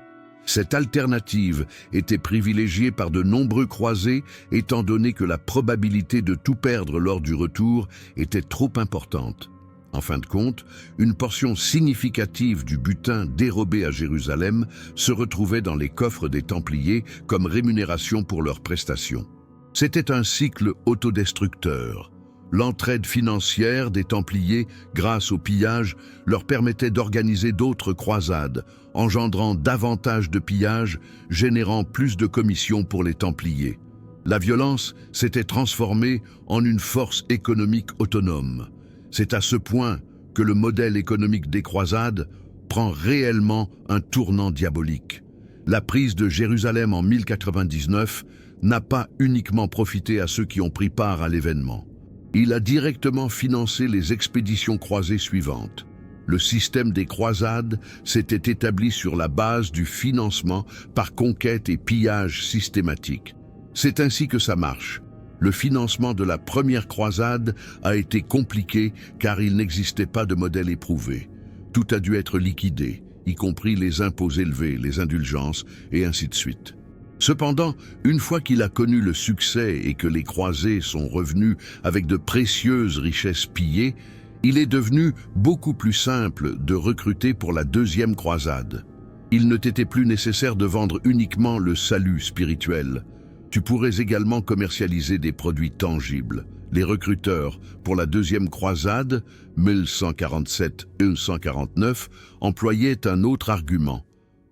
Cette alternative était privilégiée par de nombreux croisés, étant donné que la probabilité de tout perdre lors du retour était trop importante. En fin de compte, une portion significative du butin dérobé à Jérusalem se retrouvait dans les coffres des Templiers comme rémunération pour leurs prestations. C'était un cycle autodestructeur. L'entraide financière des Templiers, grâce au pillage, leur permettait d'organiser d'autres croisades, engendrant davantage de pillages, générant plus de commissions pour les Templiers. La violence s'était transformée en une force économique autonome. C'est à ce point que le modèle économique des croisades prend réellement un tournant diabolique. La prise de Jérusalem en 1099 n'a pas uniquement profité à ceux qui ont pris part à l'événement. Il a directement financé les expéditions croisées suivantes. Le système des croisades s'était établi sur la base du financement par conquête et pillage systématique. C'est ainsi que ça marche. Le financement de la première croisade a été compliqué car il n'existait pas de modèle éprouvé. Tout a dû être liquidé, y compris les impôts élevés, les indulgences et ainsi de suite. Cependant, une fois qu'il a connu le succès et que les croisés sont revenus avec de précieuses richesses pillées, il est devenu beaucoup plus simple de recruter pour la deuxième croisade. Il ne t'était plus nécessaire de vendre uniquement le salut spirituel. Tu pourrais également commercialiser des produits tangibles. Les recruteurs pour la deuxième croisade, 1147-1149, employaient un autre argument.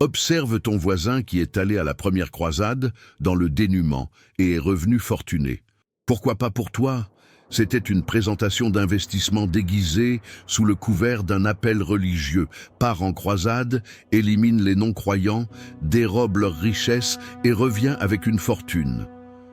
Observe ton voisin qui est allé à la première croisade dans le dénuement et est revenu fortuné. Pourquoi pas pour toi ? C'était une présentation d'investissement déguisée sous le couvert d'un appel religieux. Pars en croisade, élimine les non-croyants, dérobe leurs richesses et revient avec une fortune.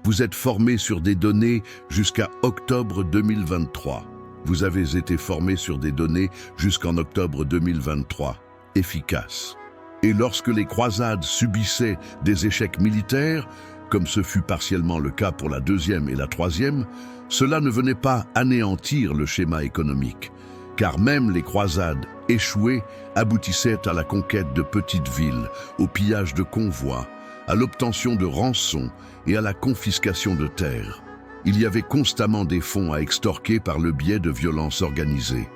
Vous êtes formé sur des données jusqu'à octobre 2023. Vous avez été formé sur des données jusqu'en octobre 2023. Efficace. Et lorsque les croisades subissaient des échecs militaires, comme ce fut partiellement le cas pour la deuxième et la troisième, cela ne venait pas anéantir le schéma économique, car même les croisades échouées aboutissaient à la conquête de petites villes, au pillage de convois, à l'obtention de rançons et à la confiscation de terres. Il y avait constamment des fonds à extorquer par le biais de violences organisées.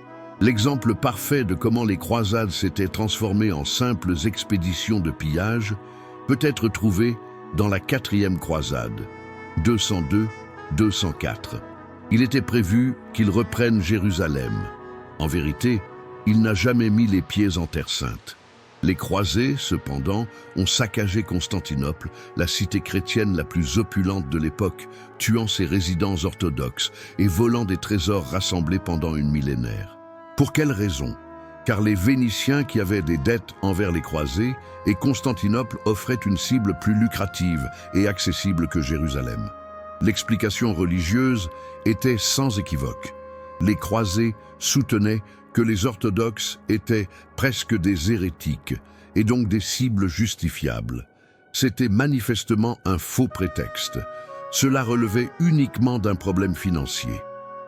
L'exemple parfait de comment les croisades s'étaient transformées en simples expéditions de pillage peut être trouvé dans la quatrième croisade, 202-204. Il était prévu qu'ils reprennent Jérusalem. En vérité, il n'a jamais mis les pieds en Terre Sainte. Les croisés, cependant, ont saccagé Constantinople, la cité chrétienne la plus opulente de l'époque, tuant ses résidents orthodoxes et volant des trésors rassemblés pendant une millénaire. Pour quelle raison ? Car les Vénitiens qui avaient des dettes envers les croisés et Constantinople offrait une cible plus lucrative et accessible que Jérusalem. L'explication religieuse était sans équivoque. Les croisés soutenaient que les orthodoxes étaient presque des hérétiques et donc des cibles justifiables. C'était manifestement un faux prétexte. Cela relevait uniquement d'un problème financier.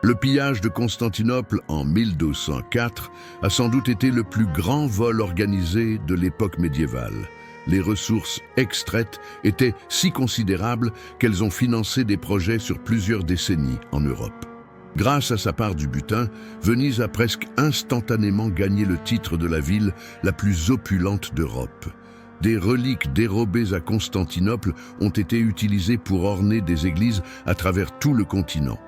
Le pillage de Constantinople en 1204 a sans doute été le plus grand vol organisé de l'époque médiévale. Les ressources extraites étaient si considérables qu'elles ont financé des projets sur plusieurs décennies en Europe. Grâce à sa part du butin, Venise a presque instantanément gagné le titre de la ville la plus opulente d'Europe. Des reliques dérobées à Constantinople ont été utilisées pour orner des églises à travers tout le continent.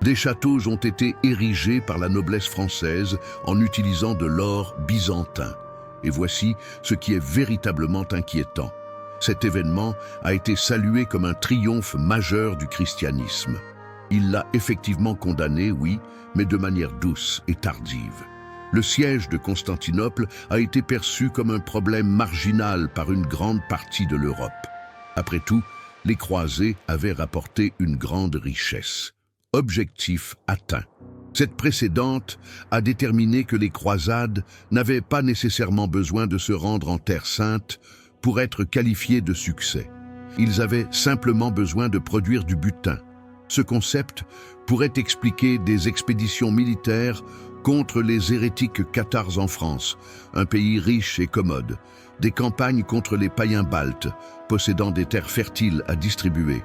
Des châteaux ont été érigés par la noblesse française en utilisant de l'or byzantin. Et voici ce qui est véritablement inquiétant. Cet événement a été salué comme un triomphe majeur du christianisme. Il l'a effectivement condamné, oui, mais de manière douce et tardive. Le siège de Constantinople a été perçu comme un problème marginal par une grande partie de l'Europe. Après tout, les croisés avaient rapporté une grande richesse. Objectif atteint. Cette précédente a déterminé que les croisades n'avaient pas nécessairement besoin de se rendre en Terre Sainte pour être qualifiés de succès. Ils avaient simplement besoin de produire du butin. Ce concept pourrait expliquer des expéditions militaires contre les hérétiques cathares en France, un pays riche et commode, des campagnes contre les païens baltes, possédant des terres fertiles à distribuer,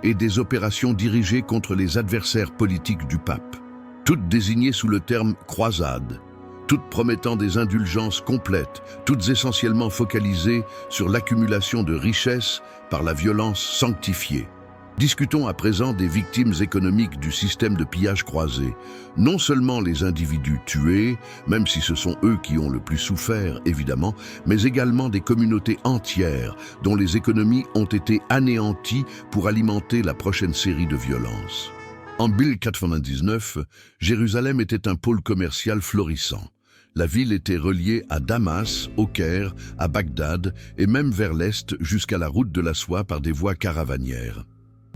et des opérations dirigées contre les adversaires politiques du pape. Toutes désignées sous le terme « croisade », toutes promettant des indulgences complètes, toutes essentiellement focalisées sur l'accumulation de richesses par la violence sanctifiée. Discutons à présent des victimes économiques du système de pillage croisé. Non seulement les individus tués, même si ce sont eux qui ont le plus souffert, évidemment, mais également des communautés entières dont les économies ont été anéanties pour alimenter la prochaine série de violences. En 1099, Jérusalem était un pôle commercial florissant. La ville était reliée à Damas, au Caire, à Bagdad et même vers l'est jusqu'à la route de la soie par des voies caravanières.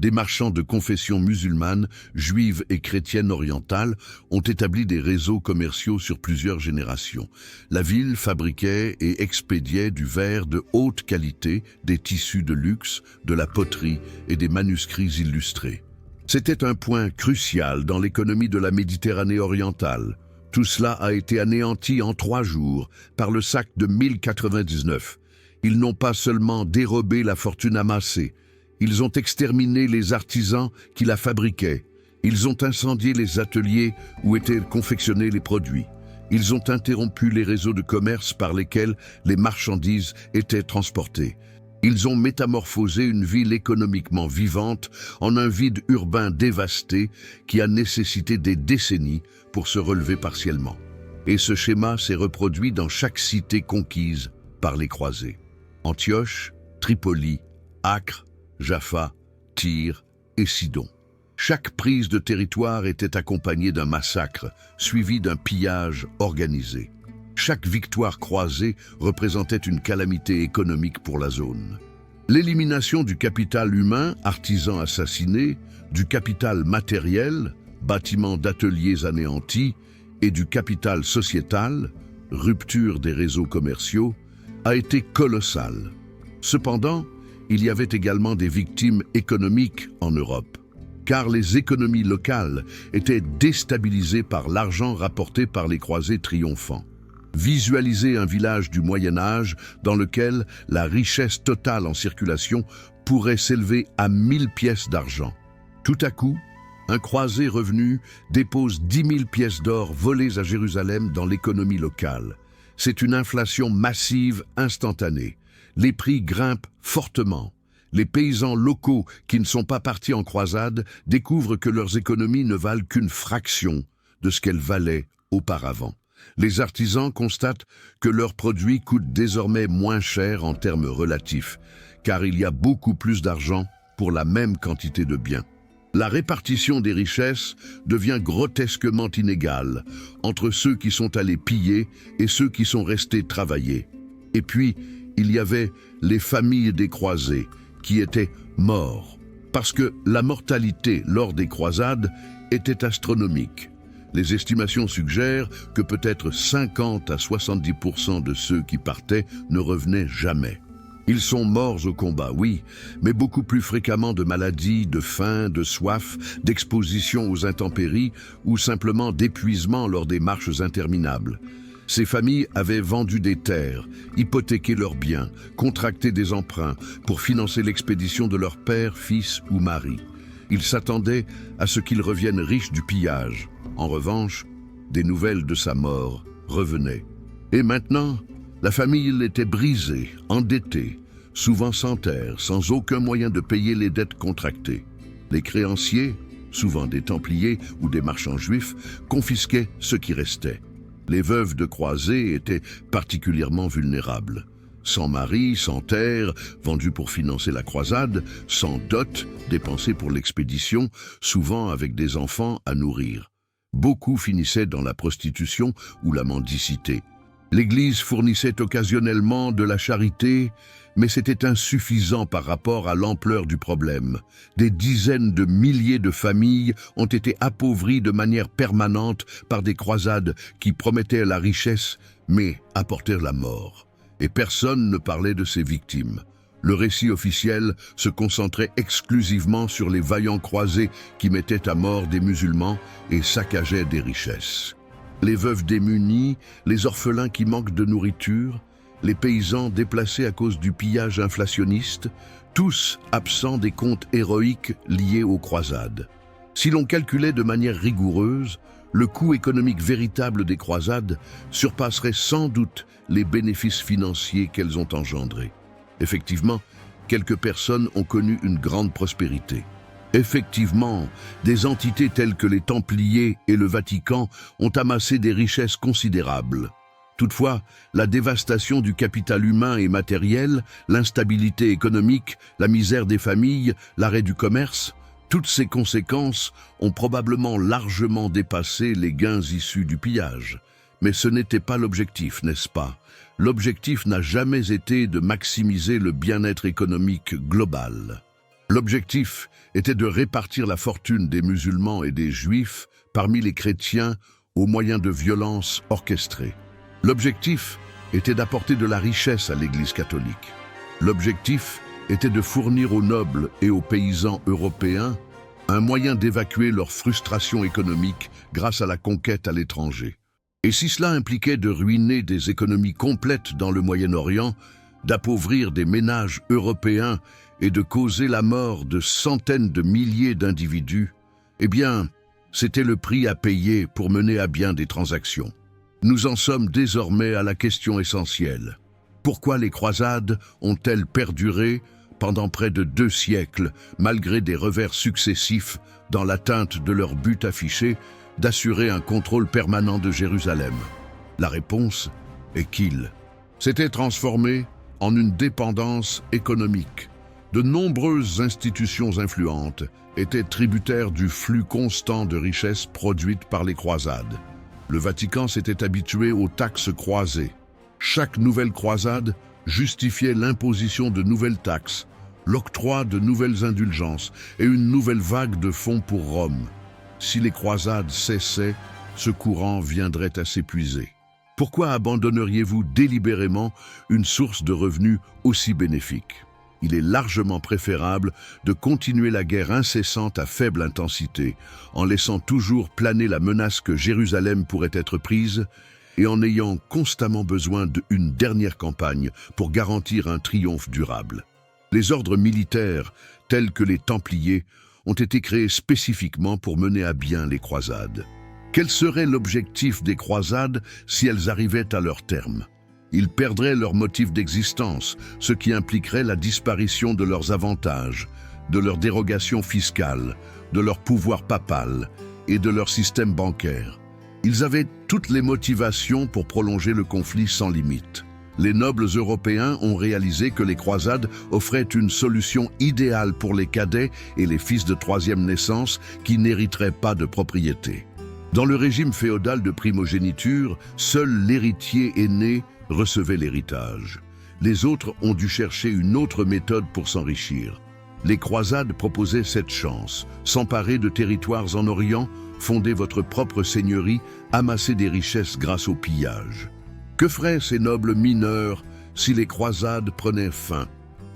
Des marchands de confession musulmane, juive et chrétienne orientale ont établi des réseaux commerciaux sur plusieurs générations. La ville fabriquait et expédiait du verre de haute qualité, des tissus de luxe, de la poterie et des manuscrits illustrés. C'était un point crucial dans l'économie de la Méditerranée orientale. Tout cela a été anéanti en 3 jours par le sac de 1099. Ils n'ont pas seulement dérobé la fortune amassée, ils ont exterminé les artisans qui la fabriquaient. Ils ont incendié les ateliers où étaient confectionnés les produits. Ils ont interrompu les réseaux de commerce par lesquels les marchandises étaient transportées. Ils ont métamorphosé une ville économiquement vivante en un vide urbain dévasté qui a nécessité des décennies pour se relever partiellement. Et ce schéma s'est reproduit dans chaque cité conquise par les croisés. Antioche, Tripoli, Acre, Jaffa, Tyr et Sidon. Chaque prise de territoire était accompagnée d'un massacre, suivi d'un pillage organisé. Chaque victoire croisée représentait une calamité économique pour la zone. L'élimination du capital humain, artisans assassinés, du capital matériel, bâtiments d'ateliers anéantis, et du capital sociétal, rupture des réseaux commerciaux, a été colossale. Cependant, il y avait également des victimes économiques en Europe, car les économies locales étaient déstabilisées par l'argent rapporté par les croisés triomphants. Visualisez un village du Moyen Âge dans lequel la richesse totale en circulation pourrait s'élever à 1000 pièces d'argent. Tout à coup, un croisé revenu dépose 10 000 pièces d'or volées à Jérusalem dans l'économie locale. C'est une inflation massive instantanée. Les prix grimpent fortement. Les paysans locaux qui ne sont pas partis en croisade découvrent que leurs économies ne valent qu'une fraction de ce qu'elles valaient auparavant. Les artisans constatent que leurs produits coûtent désormais moins cher en termes relatifs, car il y a beaucoup plus d'argent pour la même quantité de biens. La répartition des richesses devient grotesquement inégale entre ceux qui sont allés piller et ceux qui sont restés travailler. Et puis, il y avait les familles des croisés qui étaient morts, parce que la mortalité lors des croisades était astronomique. Les estimations suggèrent que peut-être 50 à 70% de ceux qui partaient ne revenaient jamais. Ils sont morts au combat, oui, mais beaucoup plus fréquemment de maladies, de faim, de soif, d'exposition aux intempéries ou simplement d'épuisement lors des marches interminables. Ces familles avaient vendu des terres, hypothéqué leurs biens, contracté des emprunts pour financer l'expédition de leur père, fils ou mari. Ils s'attendaient à ce qu'ils reviennent riches du pillage. En revanche, des nouvelles de sa mort revenaient. Et maintenant, la famille était brisée, endettée, souvent sans terre, sans aucun moyen de payer les dettes contractées. Les créanciers, souvent des Templiers ou des marchands juifs, confisquaient ce qui restait. Les veuves de croisés étaient particulièrement vulnérables. Sans mari, sans terre, vendues pour financer la croisade, sans dot, dépensées pour l'expédition, souvent avec des enfants à nourrir. Beaucoup finissaient dans la prostitution ou la mendicité. L'Église fournissait occasionnellement de la charité, mais c'était insuffisant par rapport à l'ampleur du problème. Des dizaines de milliers de familles ont été appauvries de manière permanente par des croisades qui promettaient la richesse, mais apportèrent la mort. Et personne ne parlait de ces victimes. Le récit officiel se concentrait exclusivement sur les vaillants croisés qui mettaient à mort des musulmans et saccageaient des richesses. Les veuves démunies, les orphelins qui manquent de nourriture, les paysans déplacés à cause du pillage inflationniste, tous absents des comptes héroïques liés aux croisades. Si l'on calculait de manière rigoureuse, le coût économique véritable des croisades surpasserait sans doute les bénéfices financiers qu'elles ont engendrés. Effectivement, quelques personnes ont connu une grande prospérité. Effectivement, des entités telles que les Templiers et le Vatican ont amassé des richesses considérables. Toutefois, la dévastation du capital humain et matériel, l'instabilité économique, la misère des familles, l'arrêt du commerce, toutes ces conséquences ont probablement largement dépassé les gains issus du pillage. Mais ce n'était pas l'objectif, n'est-ce pas? L'objectif n'a jamais été de maximiser le bien-être économique global. L'objectif était de répartir la fortune des musulmans et des juifs parmi les chrétiens au moyen de violences orchestrées. L'objectif était d'apporter de la richesse à l'Église catholique. L'objectif était de fournir aux nobles et aux paysans européens un moyen d'évacuer leur frustration économique grâce à la conquête à l'étranger. Et si cela impliquait de ruiner des économies complètes dans le Moyen-Orient, d'appauvrir des ménages européens et de causer la mort de centaines de milliers d'individus, eh bien, c'était le prix à payer pour mener à bien des transactions. Nous en sommes désormais à la question essentielle. Pourquoi les croisades ont-elles perduré pendant près de 2 siècles, malgré des revers successifs dans l'atteinte de leur but affiché d'assurer un contrôle permanent de Jérusalem? La réponse est qu'ils s'étaient transformés en une dépendance économique. De nombreuses institutions influentes étaient tributaires du flux constant de richesses produites par les croisades. Le Vatican s'était habitué aux taxes croisées. Chaque nouvelle croisade justifiait l'imposition de nouvelles taxes, l'octroi de nouvelles indulgences et une nouvelle vague de fonds pour Rome. Si les croisades cessaient, ce courant viendrait à s'épuiser. Pourquoi abandonneriez-vous délibérément une source de revenus aussi bénéfique? Il est largement préférable de continuer la guerre incessante à faible intensité, en laissant toujours planer la menace que Jérusalem pourrait être prise et en ayant constamment besoin d'une dernière campagne pour garantir un triomphe durable. Les ordres militaires, tels que les Templiers, ont été créés spécifiquement pour mener à bien les croisades. Quel serait l'objectif des croisades si elles arrivaient à leur terme? Ils perdraient leur motif d'existence, ce qui impliquerait la disparition de leurs avantages, de leurs dérogations fiscales, de leur pouvoir papal et de leur système bancaire. Ils avaient toutes les motivations pour prolonger le conflit sans limite. Les nobles européens ont réalisé que les croisades offraient une solution idéale pour les cadets et les fils de 3e naissance qui n'hériteraient pas de propriété. Dans le régime féodal de primogéniture, seul l'héritier aîné recevait l'héritage. Les autres ont dû chercher une autre méthode pour s'enrichir. Les croisades proposaient cette chance, s'emparer de territoires en Orient, fonder votre propre seigneurie, amasser des richesses grâce au pillage. Que feraient ces nobles mineurs si les croisades prenaient fin?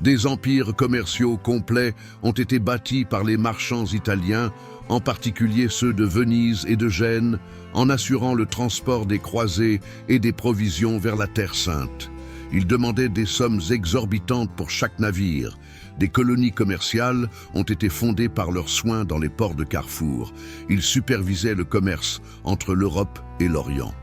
Des empires commerciaux complets ont été bâtis par les marchands italiens, en particulier ceux de Venise et de Gênes, en assurant le transport des croisés et des provisions vers la Terre Sainte. Ils demandaient des sommes exorbitantes pour chaque navire. Des colonies commerciales ont été fondées par leurs soins dans les ports de carrefour. Ils supervisaient le commerce entre l'Europe et l'Orient.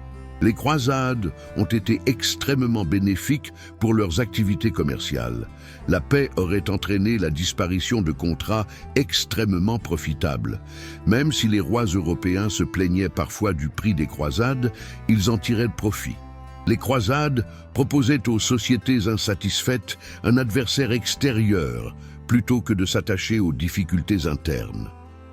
Les croisades ont été extrêmement bénéfiques pour leurs activités commerciales. La paix aurait entraîné la disparition de contrats extrêmement profitables. Même si les rois européens se plaignaient parfois du prix des croisades, ils en tiraient de profit. Les croisades proposaient aux sociétés insatisfaites un adversaire extérieur plutôt que de s'attacher aux difficultés internes.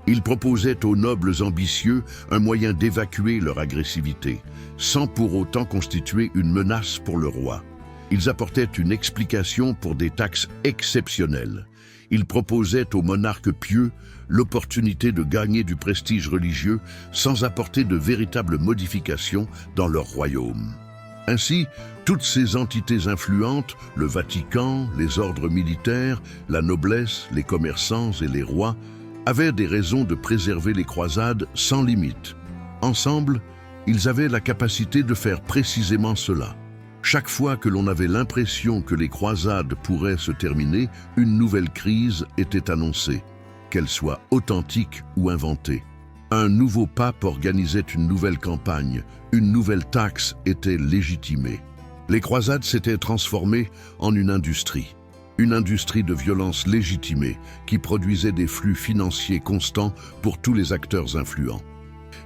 Ils proposaient aux nobles ambitieux un moyen d'évacuer leur agressivité, sans pour autant constituer une menace pour le roi. Ils apportaient une explication pour des taxes exceptionnelles. Ils proposaient aux monarques pieux l'opportunité de gagner du prestige religieux sans apporter de véritables modifications dans leur royaume. Ainsi, toutes ces entités influentes, le Vatican, les ordres militaires, la noblesse, les commerçants et les rois, avaient des raisons de préserver les croisades sans limite. Ensemble, ils avaient la capacité de faire précisément cela. Chaque fois que l'on avait l'impression que les croisades pourraient se terminer, une nouvelle crise était annoncée, qu'elle soit authentique ou inventée. Un nouveau pape organisait une nouvelle campagne, une nouvelle taxe était légitimée. Les croisades s'étaient transformées en une industrie de violence légitimée qui produisait des flux financiers constants pour tous les acteurs influents.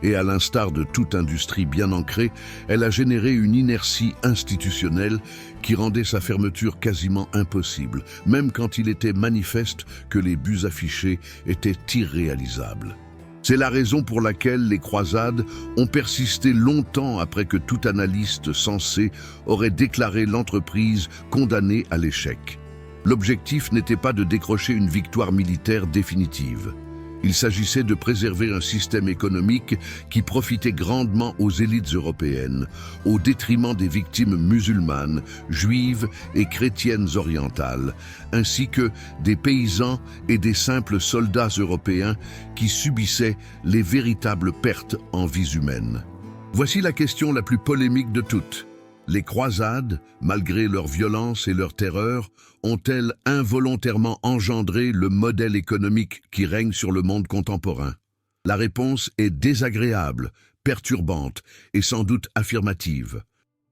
Et à l'instar de toute industrie bien ancrée, elle a généré une inertie institutionnelle qui rendait sa fermeture quasiment impossible, même quand il était manifeste que les buts affichés étaient irréalisables. C'est la raison pour laquelle les croisades ont persisté longtemps après que tout analyste sensé aurait déclaré l'entreprise condamnée à l'échec. L'objectif n'était pas de décrocher une victoire militaire définitive. Il s'agissait de préserver un système économique qui profitait grandement aux élites européennes, au détriment des victimes musulmanes, juives et chrétiennes orientales, ainsi que des paysans et des simples soldats européens qui subissaient les véritables pertes en vies humaines. Voici la question la plus polémique de toutes. Les croisades, malgré leur violence et leur terreur, ont-elles involontairement engendré le modèle économique qui règne sur le monde contemporain? La réponse est désagréable, perturbante et sans doute affirmative.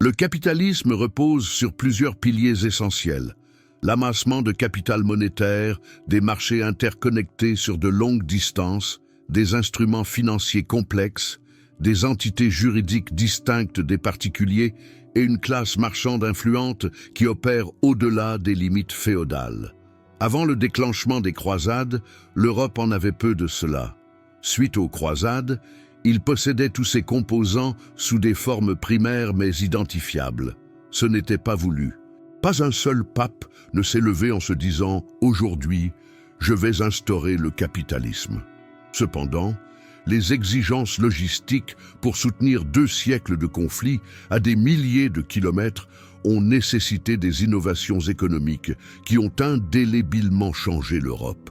Le capitalisme repose sur plusieurs piliers essentiels. L'amassement de capital monétaire, des marchés interconnectés sur de longues distances, des instruments financiers complexes, des entités juridiques distinctes des particuliers et une classe marchande influente qui opère au-delà des limites féodales. Avant le déclenchement des croisades, l'Europe en avait peu de cela. Suite aux croisades, il possédait tous ses composants sous des formes primaires mais identifiables. Ce n'était pas voulu. Pas un seul pape ne s'est levé en se disant « Aujourd'hui, je vais instaurer le capitalisme ». Cependant, les exigences logistiques pour soutenir 2 siècles de conflits à des milliers de kilomètres ont nécessité des innovations économiques qui ont indélébilement changé l'Europe.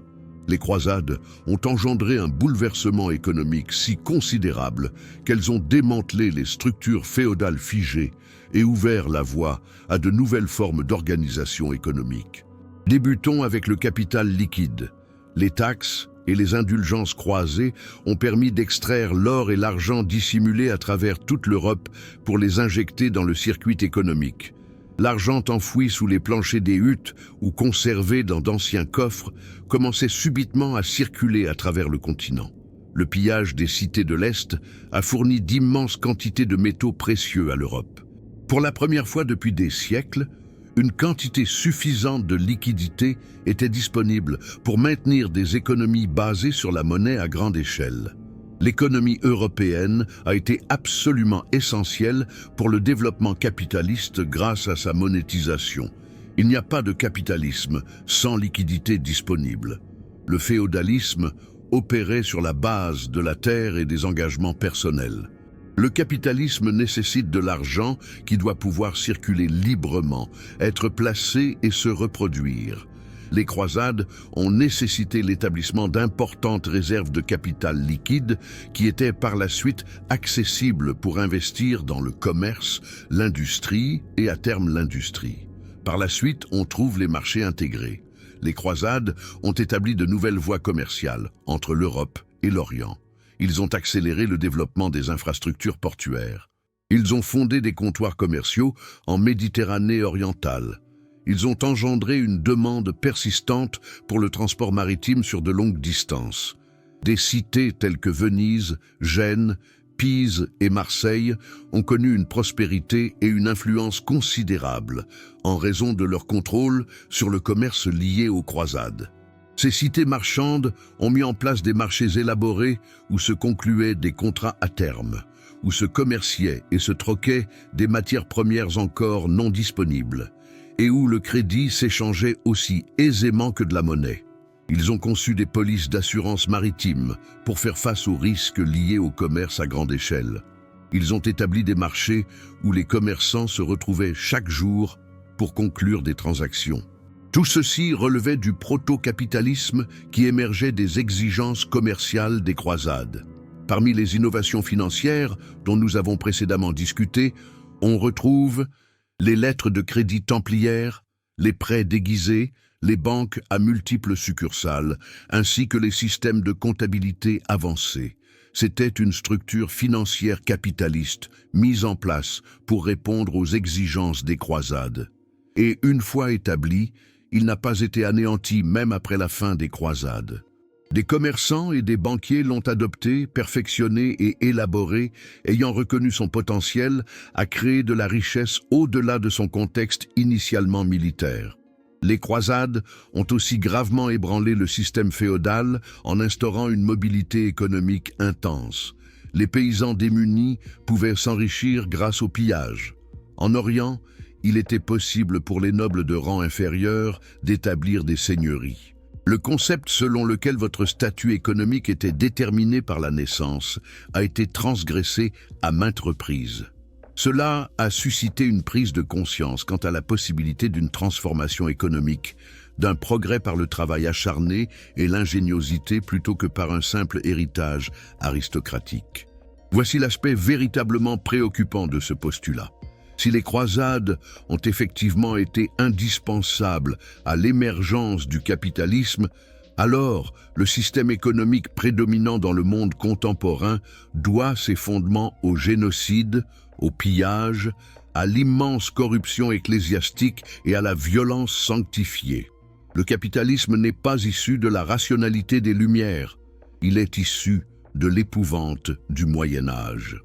Les croisades ont engendré un bouleversement économique si considérable qu'elles ont démantelé les structures féodales figées et ouvert la voie à de nouvelles formes d'organisation économique. Débutons avec le capital liquide. Les taxes et les indulgences croisées ont permis d'extraire l'or et l'argent dissimulés à travers toute l'Europe pour les injecter dans le circuit économique. L'argent enfoui sous les planchers des huttes ou conservé dans d'anciens coffres commençait subitement à circuler à travers le continent. Le pillage des cités de l'Est a fourni d'immenses quantités de métaux précieux à l'Europe. Pour la première fois depuis des siècles, une quantité suffisante de liquidités était disponible pour maintenir des économies basées sur la monnaie à grande échelle. L'économie européenne a été absolument essentielle pour le développement capitaliste grâce à sa monétisation. Il n'y a pas de capitalisme sans liquidité disponible. Le féodalisme opérait sur la base de la terre et des engagements personnels. Le capitalisme nécessite de l'argent qui doit pouvoir circuler librement, être placé et se reproduire. Les croisades ont nécessité l'établissement d'importantes réserves de capital liquide qui étaient par la suite accessibles pour investir dans le commerce, l'industrie et à terme l'industrie. Par la suite, on trouve les marchés intégrés. Les croisades ont établi de nouvelles voies commerciales entre l'Europe et l'Orient. Ils ont accéléré le développement des infrastructures portuaires. Ils ont fondé des comptoirs commerciaux en Méditerranée orientale. Ils ont engendré une demande persistante pour le transport maritime sur de longues distances. Des cités telles que Venise, Gênes, Pise et Marseille ont connu une prospérité et une influence considérables en raison de leur contrôle sur le commerce lié aux croisades. Ces cités marchandes ont mis en place des marchés élaborés où se concluaient des contrats à terme, où se commerciaient et se troquaient des matières premières encore non disponibles, et où le crédit s'échangeait aussi aisément que de la monnaie. Ils ont conçu des polices d'assurance maritime pour faire face aux risques liés au commerce à grande échelle. Ils ont établi des marchés où les commerçants se retrouvaient chaque jour pour conclure des transactions. Tout ceci relevait du proto-capitalisme qui émergeait des exigences commerciales des croisades. Parmi les innovations financières dont nous avons précédemment discuté, on retrouve les lettres de crédit templières, les prêts déguisés, les banques à multiples succursales, ainsi que les systèmes de comptabilité avancés. C'était une structure financière capitaliste mise en place pour répondre aux exigences des croisades. Et une fois établi, il n'a pas été anéanti même après la fin des croisades. Des commerçants et des banquiers l'ont adopté, perfectionné et élaboré, ayant reconnu son potentiel à créer de la richesse au-delà de son contexte initialement militaire. Les croisades ont aussi gravement ébranlé le système féodal en instaurant une mobilité économique intense. Les paysans démunis pouvaient s'enrichir grâce au pillage. En Orient, il était possible pour les nobles de rang inférieur d'établir des seigneuries. Le concept selon lequel votre statut économique était déterminé par la naissance a été transgressé à maintes reprises. Cela a suscité une prise de conscience quant à la possibilité d'une transformation économique, d'un progrès par le travail acharné et l'ingéniosité plutôt que par un simple héritage aristocratique. Voici l'aspect véritablement préoccupant de ce postulat. Si les croisades ont effectivement été indispensables à l'émergence du capitalisme, alors le système économique prédominant dans le monde contemporain doit ses fondements au génocide, au pillage, à l'immense corruption ecclésiastique et à la violence sanctifiée. Le capitalisme n'est pas issu de la rationalité des Lumières, il est issu de l'épouvante du Moyen Âge.